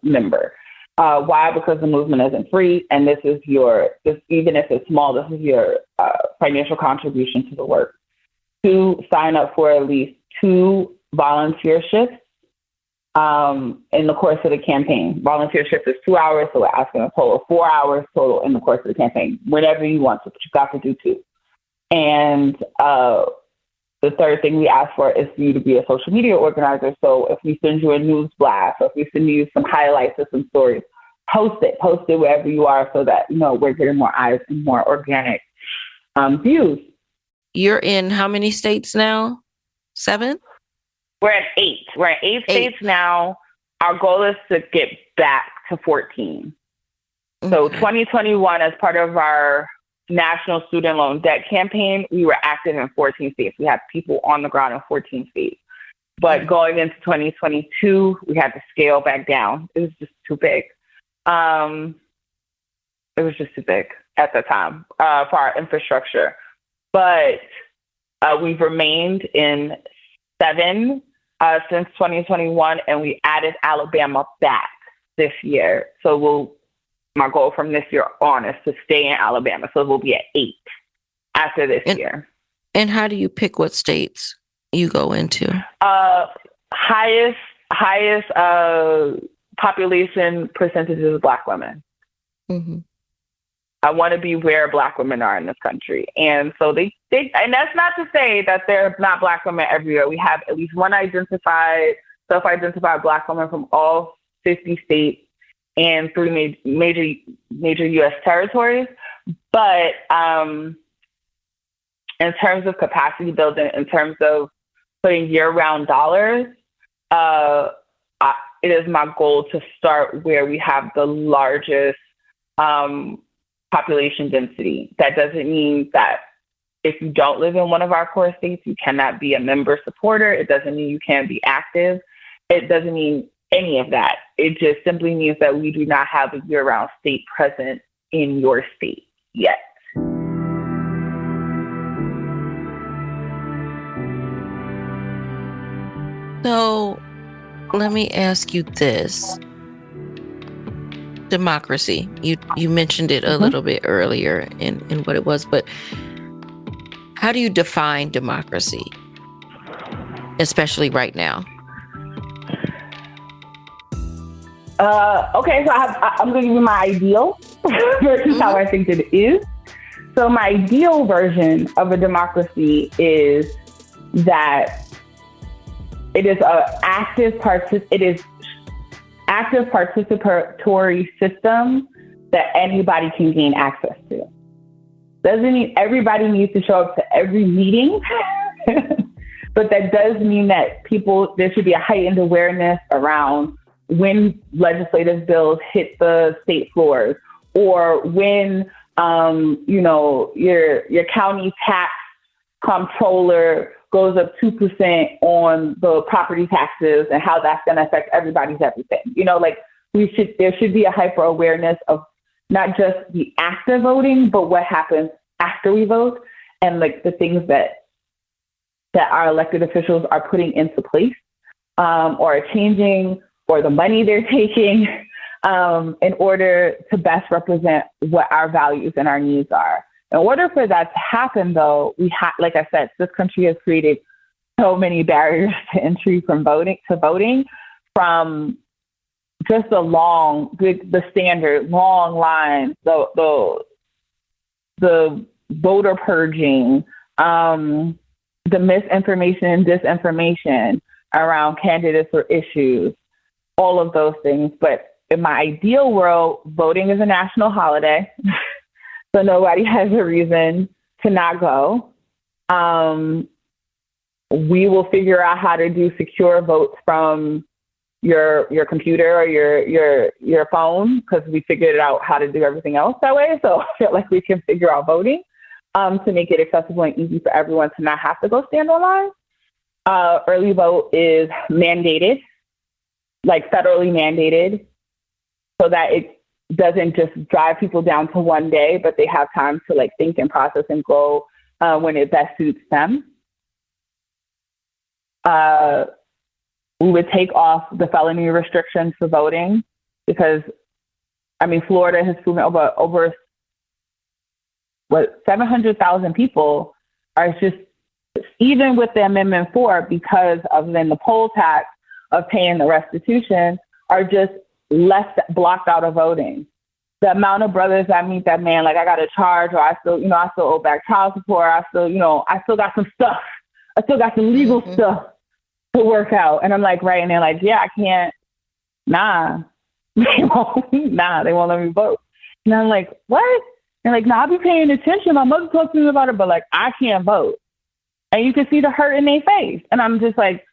member. Why? Because the movement isn't free, and this is even if it's small, this is your financial contribution to the work. 2, sign up for at least 2 volunteer shifts in the course of the campaign. Volunteer shift is 2 hours, so we're asking a total of 4 hours total in the course of the campaign, whenever you want to, but you've got to do 2. And the third thing we ask for is for you to be a social media organizer. So if we send you a news blast, or if we send you some highlights or some stories, post it wherever you are, so that, we're getting more eyes and more organic views. You're in how many states now? 7? We're at 8. We're at 8 states now. Our goal is to get back to 14. Okay. So 2021, as part of our National Student Loan Debt Campaign, we were active in 14 states. We had people on the ground in 14 states. But going into 2022, we had to scale back down. It was just too big. It was just too big at the time for our infrastructure. But we've remained in 7 since 2021, and we added Alabama back this year. So my goal from this year on is to stay in Alabama. So we'll be at 8 after this year. And how do you pick what states you go into? Highest population percentages of Black women. Mm-hmm. I want to be where Black women are in this country. And so they and that's not to say that there are not Black women everywhere. We have at least one self-identified Black woman from all 50 states and 3 major U.S. territories. But in terms of capacity building, in terms of putting year-round dollars, it is my goal to start where we have the largest population density. That doesn't mean that if you don't live in one of our core states, you cannot be a member supporter. It doesn't mean you can't be active. It doesn't mean any of that. It just simply means that we do not have a year-round state present in your state yet. So let me ask you this. Democracy. You mentioned it a little bit earlier in what it was, but how do you define democracy, especially right now? Okay, so I'm going to give you my ideal versus how I think it is. So my ideal version of a democracy is that it is active participatory system that anybody can gain access to. Doesn't mean everybody needs to show up to every meeting, but that does mean that there should be a heightened awareness around when legislative bills hit the state floors, or when your county tax comptroller goes up 2% on the property taxes and how that's going to affect everybody's everything. You know, like there should be a hyper awareness of not just the act of voting, but what happens after we vote, and like the things that our elected officials are putting into place, or are changing, or the money they're taking, in order to best represent what our values and our needs are. In order for that to happen, though, like I said, this country has created so many barriers to entry from voting, from just the standard long lines, the voter purging, the misinformation and disinformation around candidates or issues, all of those things. But in my ideal world, voting is a national holiday. So nobody has a reason to not go. We will figure out how to do secure votes from your computer or your phone, because we figured out how to do everything else that way. So I feel like we can figure out voting to make it accessible and easy for everyone to not have to go stand online. Early vote is mandated, like federally mandated, so that it doesn't just drive people down to one day, but they have time to like think and process and go when it best suits them. We would take off the felony restrictions for voting, because Florida has proven over 700,000 people are just, even with the Amendment 4, because of then the poll tax of paying the restitution, are just left blocked out of voting. The amount of brothers that meet that man, like, I got a charge, or I still owe back child support. I still got some stuff. I still got some legal stuff to work out. And I'm like, right. And they're like, yeah, I can't. Nah, they won't let me vote. And I'm like, what? And like, nah, I'll be paying attention. My mother talked to me about it, but like, I can't vote. And you can see the hurt in their face. And I'm just like,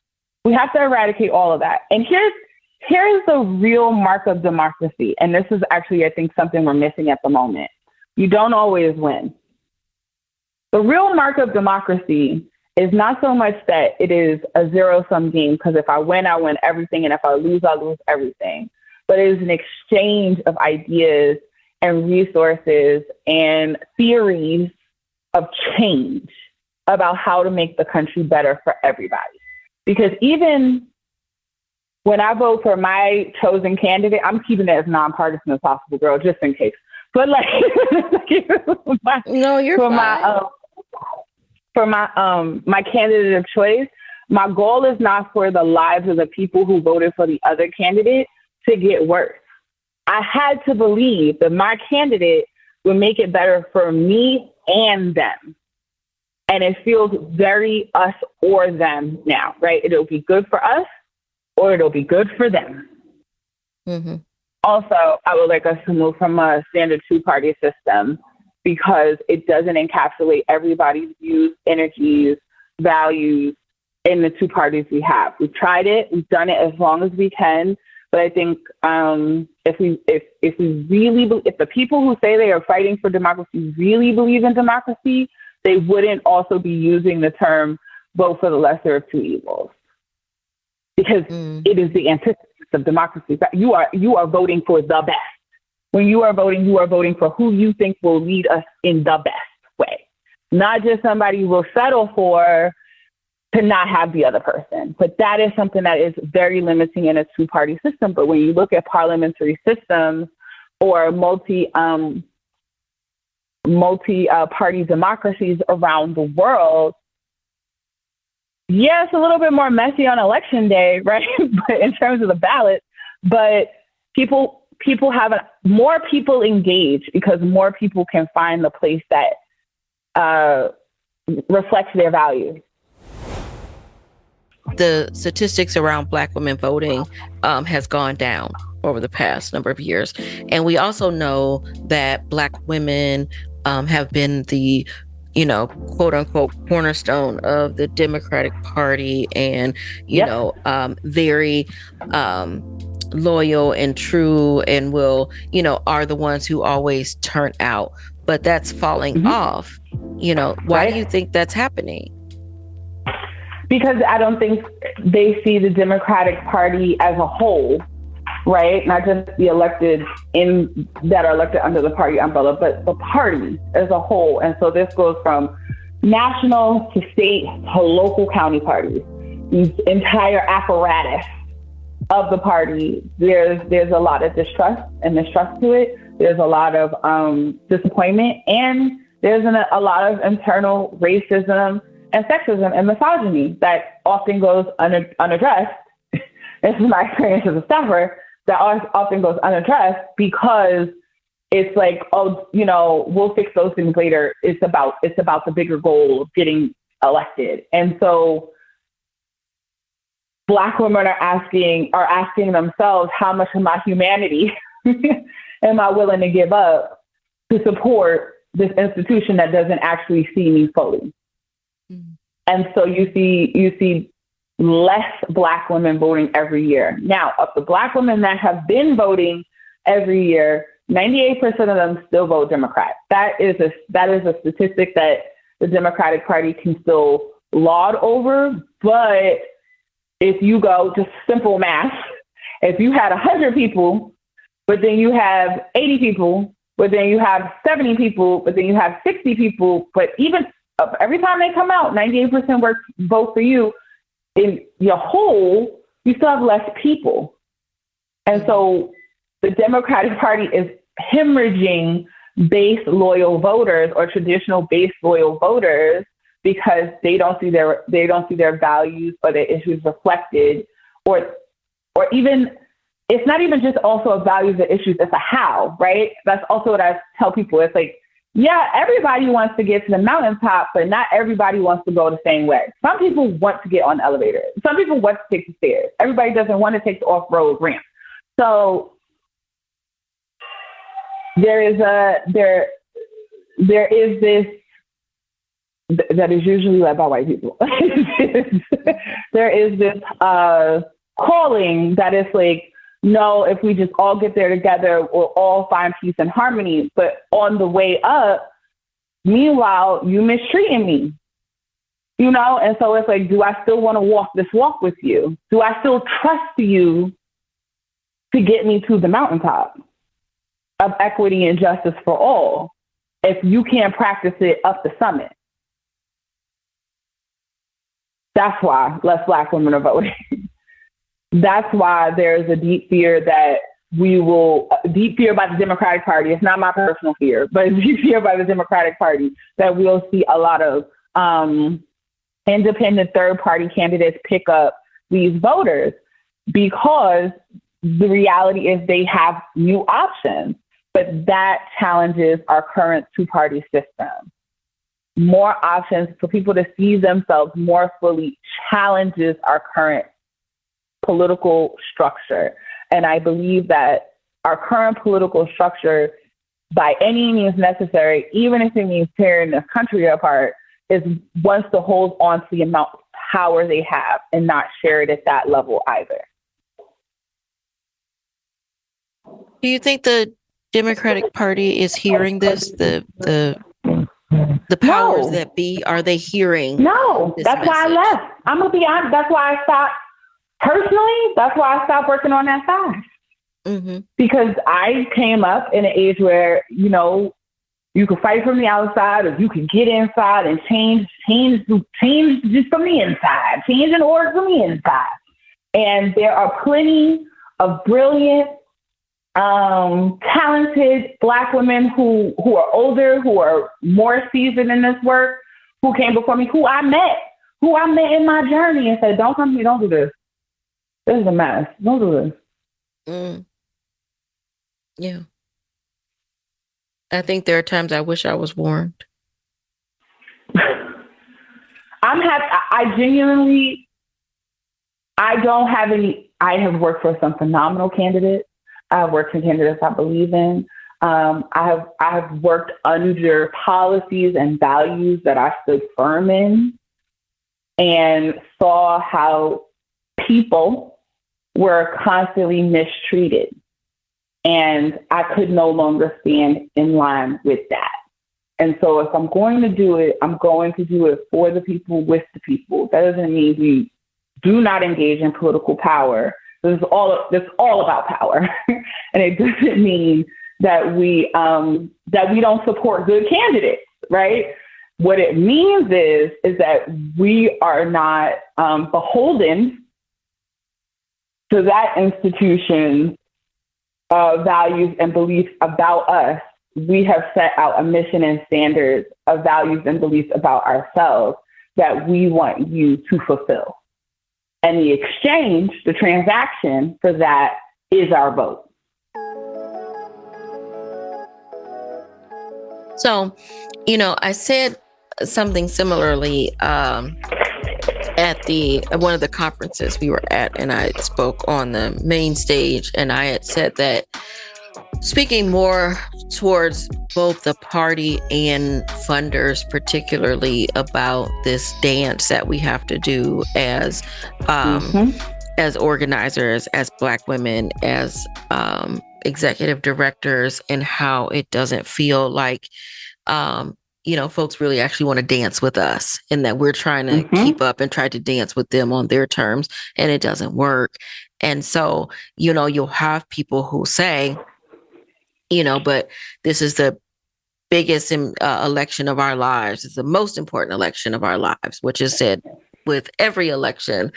we have to eradicate all of that. And here's the real mark of democracy. And this is actually, I think, something we're missing at the moment. You don't always win. The real mark of democracy is not so much that it is a zero-sum game, because if I win everything, and if I lose everything. But it is an exchange of ideas and resources and theories of change about how to make the country better for everybody. Because even when I vote for my chosen candidate, I'm keeping it as nonpartisan as possible, girl, just in case. But like, no, you're fine. For my candidate of choice, my goal is not for the lives of the people who voted for the other candidate to get worse. I had to believe that my candidate would make it better for me and them. And it feels very us or them now, right? It'll be good for us, or it'll be good for them. Mm-hmm. Also, I would like us to move from a standard two-party system, because it doesn't encapsulate everybody's views, energies, values in the two parties we have. We've tried it. We've done it as long as we can. But I think if the people who say they are fighting for democracy really believe in democracy, they wouldn't also be using the term vote for the lesser of two evils, because it is the antithesis of democracy. You are voting for the best. When you are voting for who you think will lead us in the best way, not just somebody you will settle for to not have the other person. But that is something that is very limiting in a two-party system. But when you look at parliamentary systems or multi-party democracies around the world, yeah, it's a little bit more messy on election day, right? But in terms of the ballot, but people have more people engaged, because more people can find the place that reflects their values. The statistics around Black women voting has gone down over the past number of years. And we also know that Black women have been the, quote unquote, cornerstone of the Democratic Party, and, very loyal and true, and will, are the ones who always turn out. But that's falling off Why do you think that's happening? Because I don't think they see the Democratic Party as a whole, right? Not just the elected that are elected under the party umbrella, but the party as a whole. And so this goes from national to state to local county parties. These entire apparatus of the party, there's a lot of distrust and mistrust to it. There's a lot of disappointment, and there's a lot of internal racism and sexism and misogyny that often goes unaddressed. This is my experience as a staffer, that often goes unaddressed because it's like, we'll fix those things later. It's about the bigger goal of getting elected. And so Black women are asking themselves, how much of my humanity am I willing to give up to support this institution that doesn't actually see me fully? Mm-hmm. And so you see less Black women voting every year. Now, of the Black women that have been voting every year, 98% of them still vote Democrat. That is a statistic that the Democratic Party can still laud over. But if you go just simple math, if you had 100 people, but then you have 80 people, but then you have 70 people, but then you have 60 people, but even every time they come out, 98% vote for you, in your whole, you still have less people. And so the Democratic Party is hemorrhaging base loyal voters or traditional base loyal voters because they don't see their values or their issues reflected, or even, it's not even just also a values or issues, it's a how, right? That's also what I tell people. It's like, yeah, everybody wants to get to the mountaintop, but not everybody wants to go the same way. Some people want to get on the elevator. Some people want to take the stairs. Everybody doesn't want to take the off-road ramp. So there is this that is usually led by white people. There is this calling that is like, no, if we just all get there together, we'll all find peace and harmony. But on the way up, meanwhile, you mistreating me, And so it's like, do I still want to walk this walk with you? Do I still trust you to get me to the mountaintop of equity and justice for all if you can't practice it up the summit? That's why less Black women are voting. That's why there's a deep fear that deep fear by the Democratic Party. It's not my personal fear, but it's deep fear by the Democratic Party that we'll see a lot of independent third-party candidates pick up these voters, because the reality is they have new options, but that challenges our current two-party system. More options for people to see themselves more fully challenges our current political structure. And I believe that our current political structure, by any means necessary, even if it means tearing this country apart, wants to hold on to the amount of power they have and not share it at that level either. Do you think the Democratic Party is hearing this? The powers that be, are they hearing? No, that's message? Why I left. I'm gonna be honest. That's why I stopped. Personally, that's why I stopped working on that side. Mm-hmm. Because I came up in an age where, you could fight from the outside, or you could get inside and change just from the inside, change an order from the inside. And there are plenty of brilliant, talented Black women who are older, who are more seasoned in this work, who came before me, who I met in my journey and said, don't come to me, don't do this. This is a mess. Don't do this. Mm. Yeah. I think there are times I wish I was warned. I'm happy. I genuinely, I don't have any, I have worked for some phenomenal candidates. I have worked for candidates I believe in. I have worked under policies and values that I stood firm in, and saw how people were constantly mistreated. And I could no longer stand in line with that. And so if I'm going to do it, I'm going to do it for the people, with the people. That doesn't mean we do not engage in political power. This is all about power. And it doesn't mean that we don't support good candidates, right? What it means is that we are not beholden to that institution's values and beliefs about us. We have set out a mission and standards of values and beliefs about ourselves that we want you to fulfill. And the exchange, the transaction for that is our vote. So, I said something similarly at one of the conferences we were at, and I spoke on the main stage, and I had said that speaking more towards both the party and funders, particularly about this dance that we have to do as organizers, as Black women, as executive directors, and how it doesn't feel like folks really actually want to dance with us, and that we're trying to keep up and try to dance with them on their terms, and it doesn't work. And so, you'll have people who say, but this is the biggest election of our lives. It's the most important election of our lives, which is said with every election.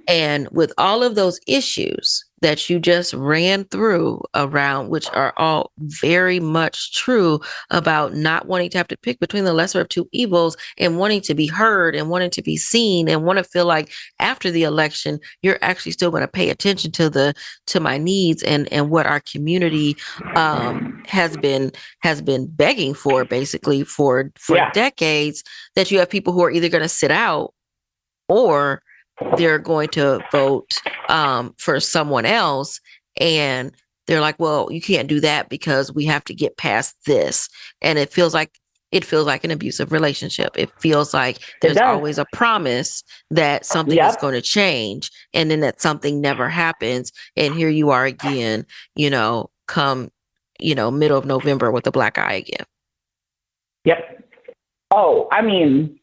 And with all of those issues that you just ran through around, which are all very much true about not wanting to have to pick between the lesser of two evils, and wanting to be heard and wanting to be seen, and want to feel like after the election, you're actually still going to pay attention to my needs and what our community has been begging for, basically for decades, that you have people who are either going to sit out or they're going to vote for someone else. And they're like, well, you can't do that because we have to get past this. And it feels like an abusive relationship. It feels like there's always a promise that something is going to change, and then that something never happens. And here you are again, come, middle of November with a black eye again. Yep. Oh, I mean,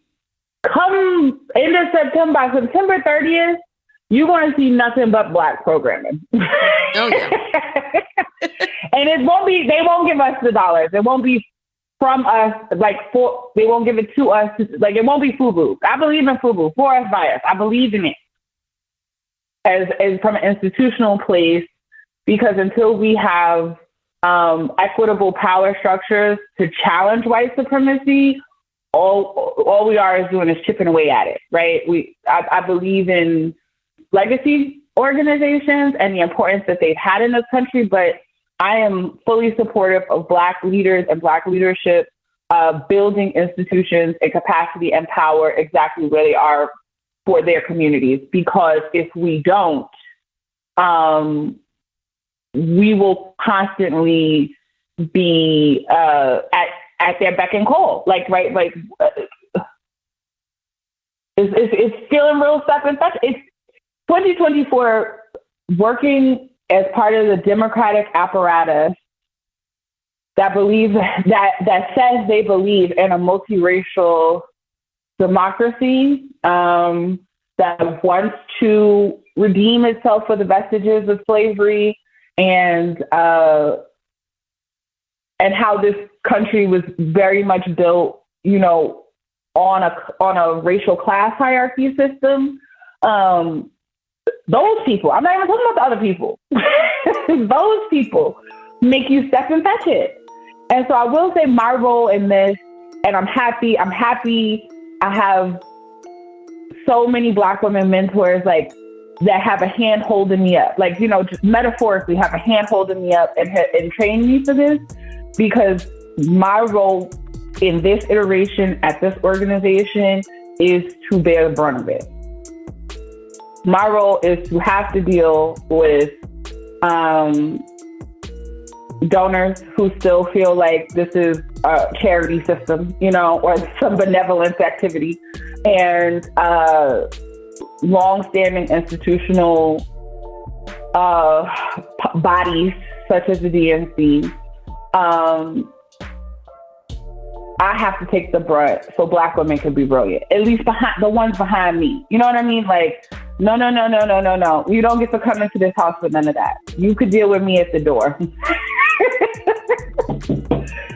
come end of September, by September 30th, you're going to see nothing but Black programming. Oh, yeah. And they won't give us the dollars. It won't be from us, they won't give it to us. It won't be FUBU. I believe in FUBU, for us, by us. I believe in it as from an institutional place, because until we have equitable power structures to challenge white supremacy, all we are is doing is chipping away at it, right? I believe in legacy organizations and the importance that they've had in this country, but I am fully supportive of Black leaders and Black leadership building institutions and capacity and power exactly where they are for their communities. Because if we don't, we will constantly be at their beck and call, it's feeling real stuff and such. It's 2024, working as part of the Democratic apparatus that says they believe in a multiracial democracy, that wants to redeem itself for the vestiges of slavery, and how this country was very much built, on a racial class hierarchy system. Those people, I'm not even talking about the other people. Those people make you step and fetch it. And so I will say my role in this, and I'm happy I have so many Black women mentors that have a hand holding me up, just metaphorically have a hand holding me up and training me for this, because my role in this iteration at this organization is to bear the brunt of it. My role is to have to deal with donors who still feel like this is a charity system, or some benevolence activity, and long-standing institutional bodies such as the DNC, I have to take the brunt so Black women can be brilliant. At least behind the ones behind me. You know what I mean? Like, no. You don't get to come into this house with none of that. You could deal with me at the door.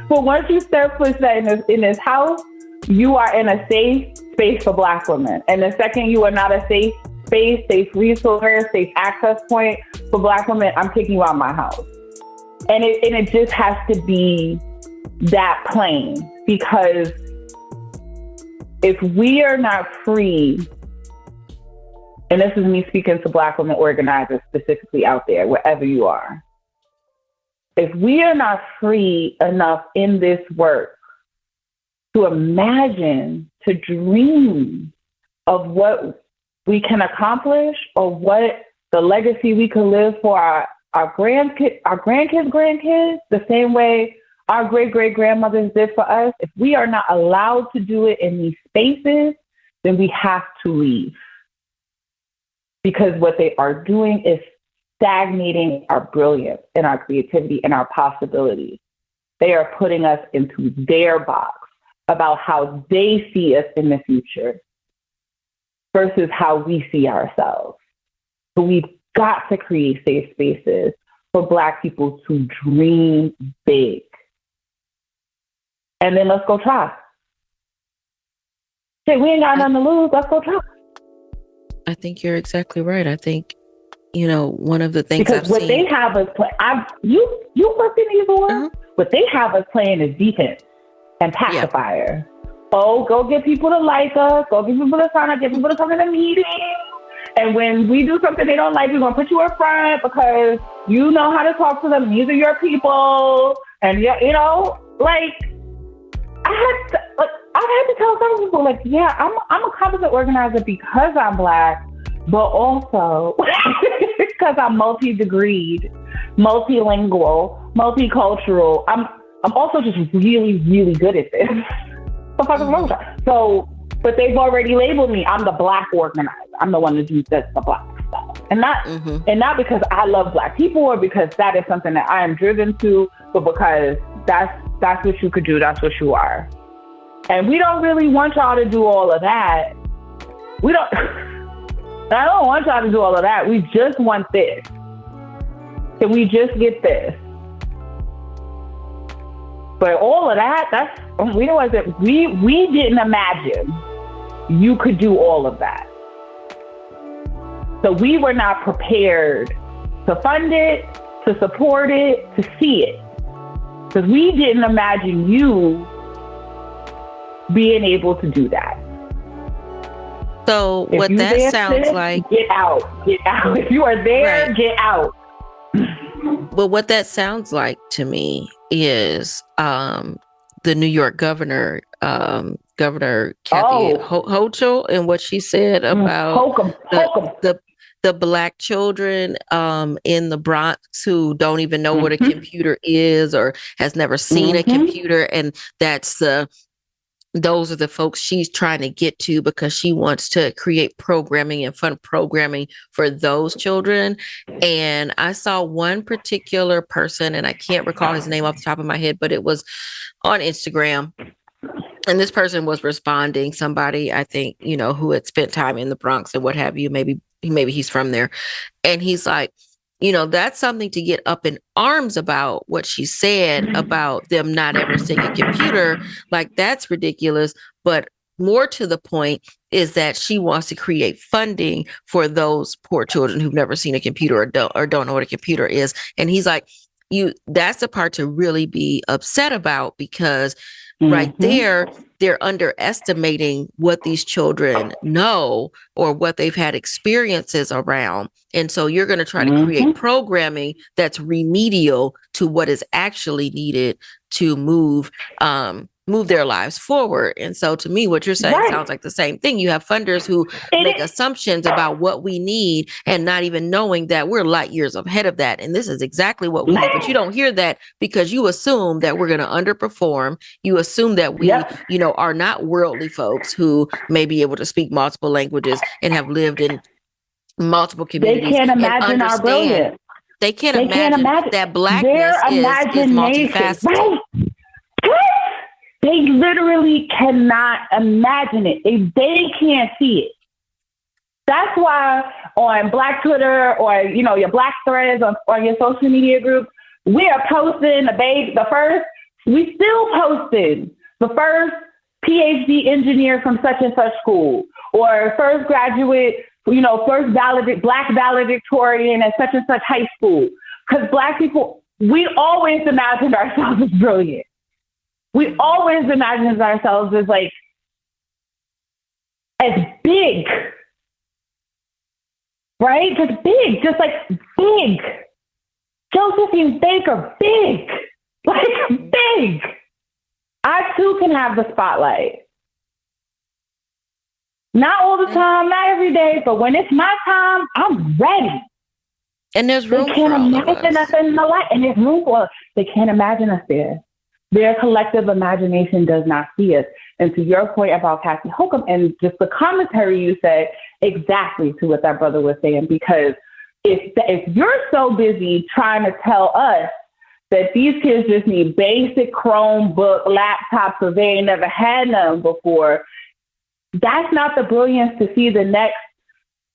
But once you step foot in this house, you are in a safe space for Black women. And the second you are not a safe space, safe resource, safe access point for Black women, I'm kicking you out of my house. And it just has to be that plain, because if we are not free, and this is me speaking to Black women organizers specifically out there, wherever you are, if we are not free enough in this work to imagine, to dream of what we can accomplish or what the legacy we can live for our grandkids, the same way our great-great-grandmothers did for us, if we are not allowed to do it in these spaces, then we have to leave. Because what they are doing is stagnating our brilliance and our creativity and our possibilities. They are putting us into their box about how they see us in the future versus how we see ourselves. So we've got to create safe spaces for Black people to dream big. And then let's go try. Shit, we ain't got nothing to lose. Let's go try. I think you're exactly right. I think, one of the things because what they have us play, you work in these wars. What they have us playing is defense and pacifier. Yeah. Oh, go get people to like us. Go get people to sign up. Get people to come to the meeting. And when we do something they don't like, we're gonna put you in front because you know how to talk to them. These are your people, and I've had to tell some people, I'm a competent organizer because I'm Black, but also because I'm multi-degreed, multilingual, multicultural. I'm also just really, really good at this. So, but they've already labeled me. I'm the Black organizer. I'm the one that does the Black stuff, and not because I love Black people or because that is something that I am driven to, but because that's what you could do. That's what you are. And we don't really want y'all to do all of that. I don't want y'all to do all of that. We just want this. Can we just get this? But all of that, we didn't imagine you could do all of that. So we were not prepared to fund it, to support it, to see it. Because we didn't imagine you being able to do that. So what that sounds like... Get out. If you are there, right. Get out. But what that sounds like to me is the New York governor, Governor Kathy Hochul, and what she said about the Black children in the Bronx who don't even know what a computer is or has never seen a computer, and those are the folks she's trying to get to because she wants to create programming and fund programming for those children. And I saw one particular person, and I can't recall his name off the top of my head, but it was on Instagram. And this person was responding, somebody, I think, who had spent time in the Bronx and what have you. Maybe he's from there. And he's like, that's something to get up in arms about what she said about them not ever seeing a computer. Like, that's ridiculous. But more to the point is that she wants to create funding for those poor children who've never seen a computer or don't know what a computer is. And he's like, that's the part to really be upset about, because right there, they're underestimating what these children know or what they've had experiences around. And so you're going to try to create programming that's remedial to what is actually needed to move their lives forward. And so to me, what you're saying sounds like the same thing. You have funders who make assumptions about what we need and not even knowing that we're light years ahead of that. And this is exactly what we need. But you don't hear that because you assume that we're going to underperform. You assume that we, are not worldly folks who may be able to speak multiple languages and have lived in multiple communities. They can't imagine our brilliance. They can't imagine that Blackness is multifaceted. They literally cannot imagine it. They can't see it. That's why on Black Twitter or, your Black threads on your social media groups, we are posting we still posted the first PhD engineer from such and such school, or first graduate, first Black valedictorian at such and such high school. Because Black people, we always imagined ourselves as brilliant. We always imagined ourselves as as big, right? Just big, big. Josephine Baker, big, big. I too can have the spotlight. Not all the time, not every day, but when it's my time, I'm ready. And there's room they can't for all imagine us in the light, and there's room for us. They can't imagine us there. Their collective imagination does not see us. And to your point about Kathy Holcomb and just the commentary you said, exactly to what that brother was saying, because if you're so busy trying to tell us that these kids just need basic Chromebook laptops because they ain't never had them before, that's not the brilliance to see the next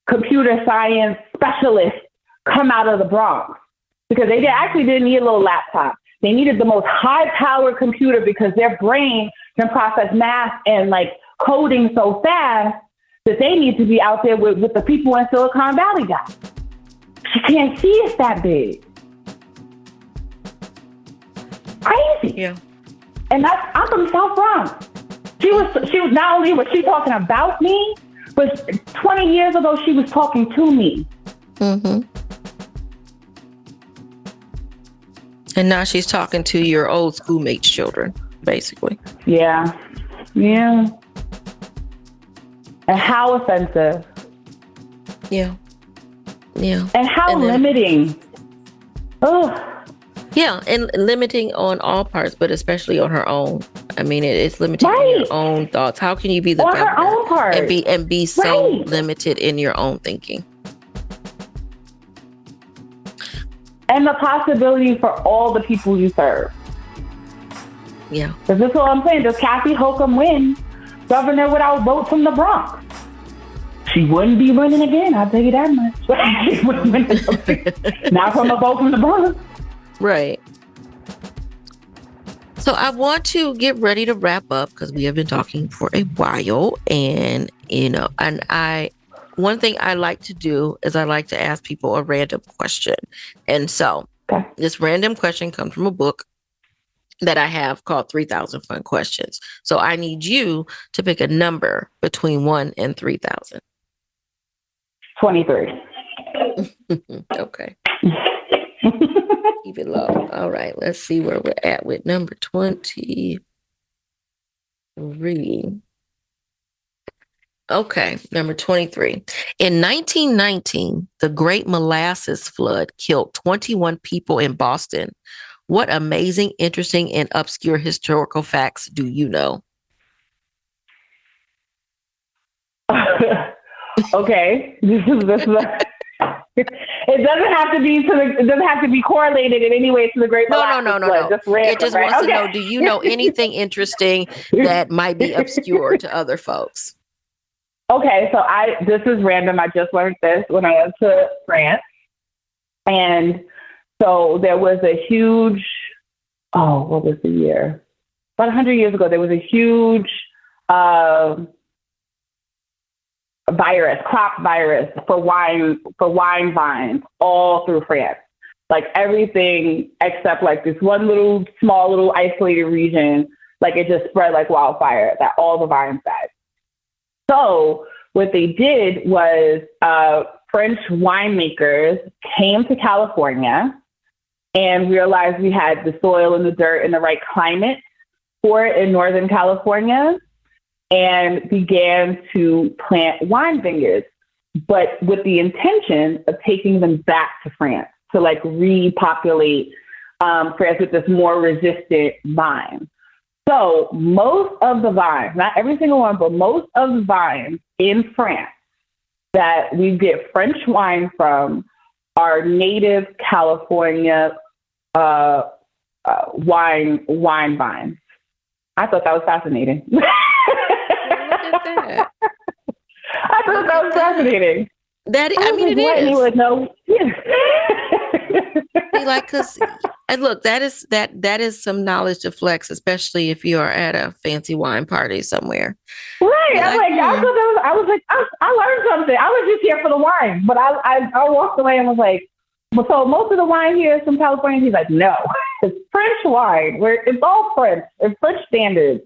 computer science specialist come out of the Bronx. Because they actually didn't need a little laptop. They needed the most high-powered computer because their brain can process math and coding so fast that they need to be out there with the people in Silicon Valley guys. She can't see us that big. Crazy. Yeah. And I'm from South Bronx. She was not only was she talking about me, but 20 years ago she was talking to me. Mm-hmm. And now she's talking to your old schoolmates' children, basically. Yeah. Yeah. And how offensive. Yeah. Yeah. And how limiting. Ugh. Yeah, and limiting on all parts, but especially on her own. I mean, it's limiting on your own thoughts. How can you be the governor her own part and be so limited in your own thinking? And the possibility for all the people you serve. Yeah. Because this is what I'm saying. Does Kathy Holcomb win governor without votes from the Bronx? She wouldn't be running again, I'll tell you that much. She wouldn't win not from a vote from the Bronx. Right. So I want to get ready to wrap up because we have been talking for a while. And, one thing I like to do is I like to ask people a random question. And so this random question comes from a book that I have called 3,000 Fun Questions. So I need you to pick a number between 1 and 3,000. 23. Okay. Keep it low. All right. Let's see where we're at with number 23. Okay, number 23. In 1919, the Great Molasses Flood killed 21 people in Boston. What amazing, interesting, and obscure historical facts do you know? Okay, this is it doesn't have to be it doesn't have to be correlated in any way to the Great Molasses Flood. No. Just random, it just right? wants to know, do you know anything interesting that might be obscure to other folks? Okay, so this is random. I just learned this when I went to France. And so there was a huge, what was the year? About 100 years ago, there was a huge crop virus for wine vines all through France. Like everything except this one small little isolated region, it just spread like wildfire, that all the vines died. So what they did was French winemakers came to California and realized we had the soil and the dirt and the right climate for it in Northern California and began to plant wine vineyards, but with the intention of taking them back to France to repopulate France with this more resistant vine. So most of the vines, not every single one, but most of the vines in France that we get French wine from are native California wine vines. I thought that was fascinating. Well, look at that. I thought that was fascinating. I mean, it is. You would know. Like, cause, and look, that is some knowledge to flex, especially if you are at a fancy wine party somewhere. Right. I learned something. I was just here for the wine, but I walked away and was like, well, so most of the wine here is from California. He's like, no, it's French wine. It's all French. It's French standards,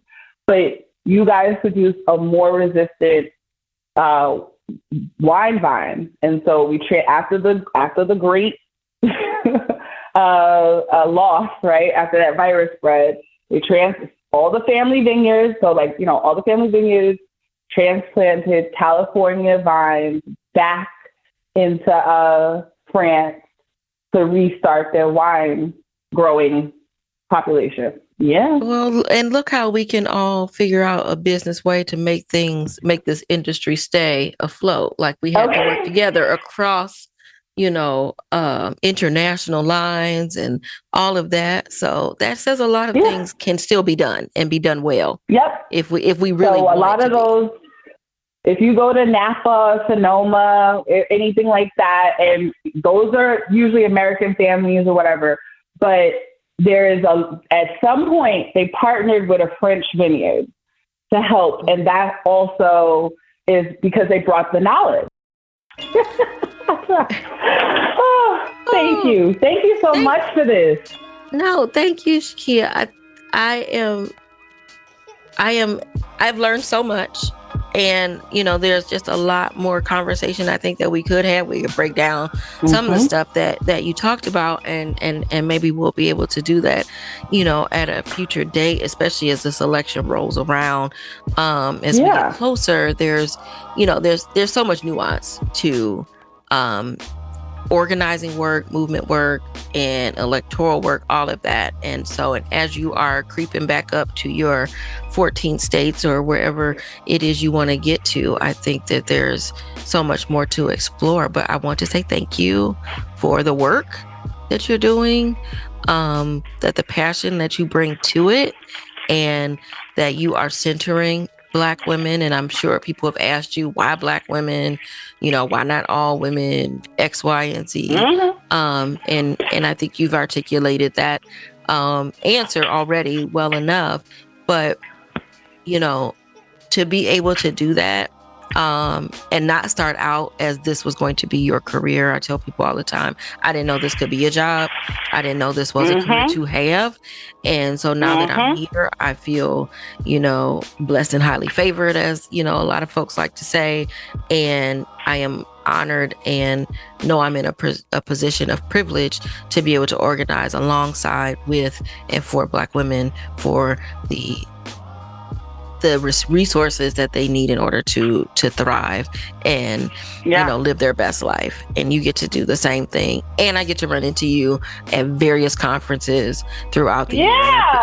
but you guys produce a more resistant wine vine, and so we after the great loss, right after that virus spread, we all the family vineyards. So all the family vineyards transplanted California vines back into France to restart their wine growing population. Yeah. Well, and look how we can all figure out a business way to make this industry stay afloat. Like we have to work together across, international lines and all of that. So that says a lot of things can still be done and be done well. Yep. If we really so a lot of those. If you go to Napa, Sonoma, anything like that, and those are usually American families or whatever, but at some point they partnered with a French vineyard to help. And that also is because they brought the knowledge. Thank you. Thank you so much for this. No, thank you, Shakya. I've learned so much. And, there's just a lot more conversation I think that we could have. We could break down some of the stuff that you talked about, and maybe we'll be able to do that, at a future date, especially as this election rolls around. As we get closer, there's so much nuance to organizing work, movement work, and electoral work, all of that. And so, as you are creeping back up to your 14 states or wherever it is you want to get to, I think that there's so much more to explore. But I want to say thank you for the work that you're doing, that the passion that you bring to it, and that you are centering Black women. And I'm sure people have asked you, why Black women, why not all women, X, Y, and Z. And I think you've articulated that answer already well enough. But, to be able to do that and not start out as this was going to be your career. I tell people all the time, I didn't know this could be a job. I didn't know this was a career to have. And so now that I'm here, I feel, blessed and highly favored, as, a lot of folks like to say. And I am honored and know I'm in a position of privilege to be able to organize alongside with and for Black women for the resources that they need in order to thrive and live their best life. And you get to do the same thing, and I get to run into you at various conferences throughout the year.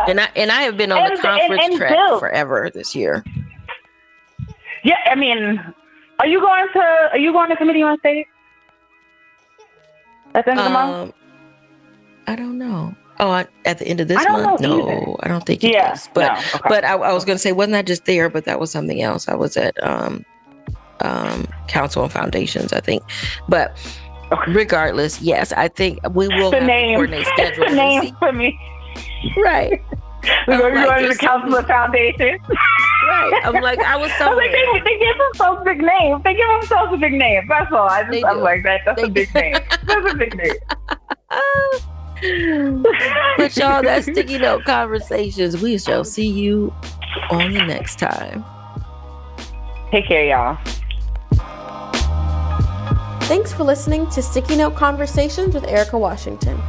And I have been on the conference track forever this year. Yeah, I mean, are you going to Committee on State at the end of the month? I don't know. Oh, at the end of this month? No, I don't think it is. But but I was going to say, wasn't that just there? But that was something else. I was at Council on Foundations, I think. But regardless, yes, I think we will have to coordinate schedules. The name for me. Right. We're going to the Council of Foundations. Right. I'm like, I was somewhere. They give themselves big names. They give themselves a big name. That's all. I'm like, that's a big name. That's a big name. But y'all, that's Sticky Note Conversations. We shall see you on the next time. Take care, y'all. Thanks for listening to Sticky Note Conversations with Erika Washington.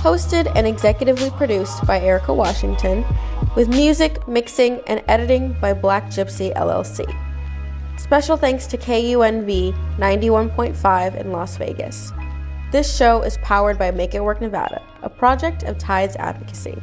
Hosted and executively produced by Erika Washington, with music, mixing, and editing by Black Gypsy LLC. Special thanks to KUNV 91.5 in Las Vegas. This show is powered by Make It Work Nevada, a project of Tides Advocacy.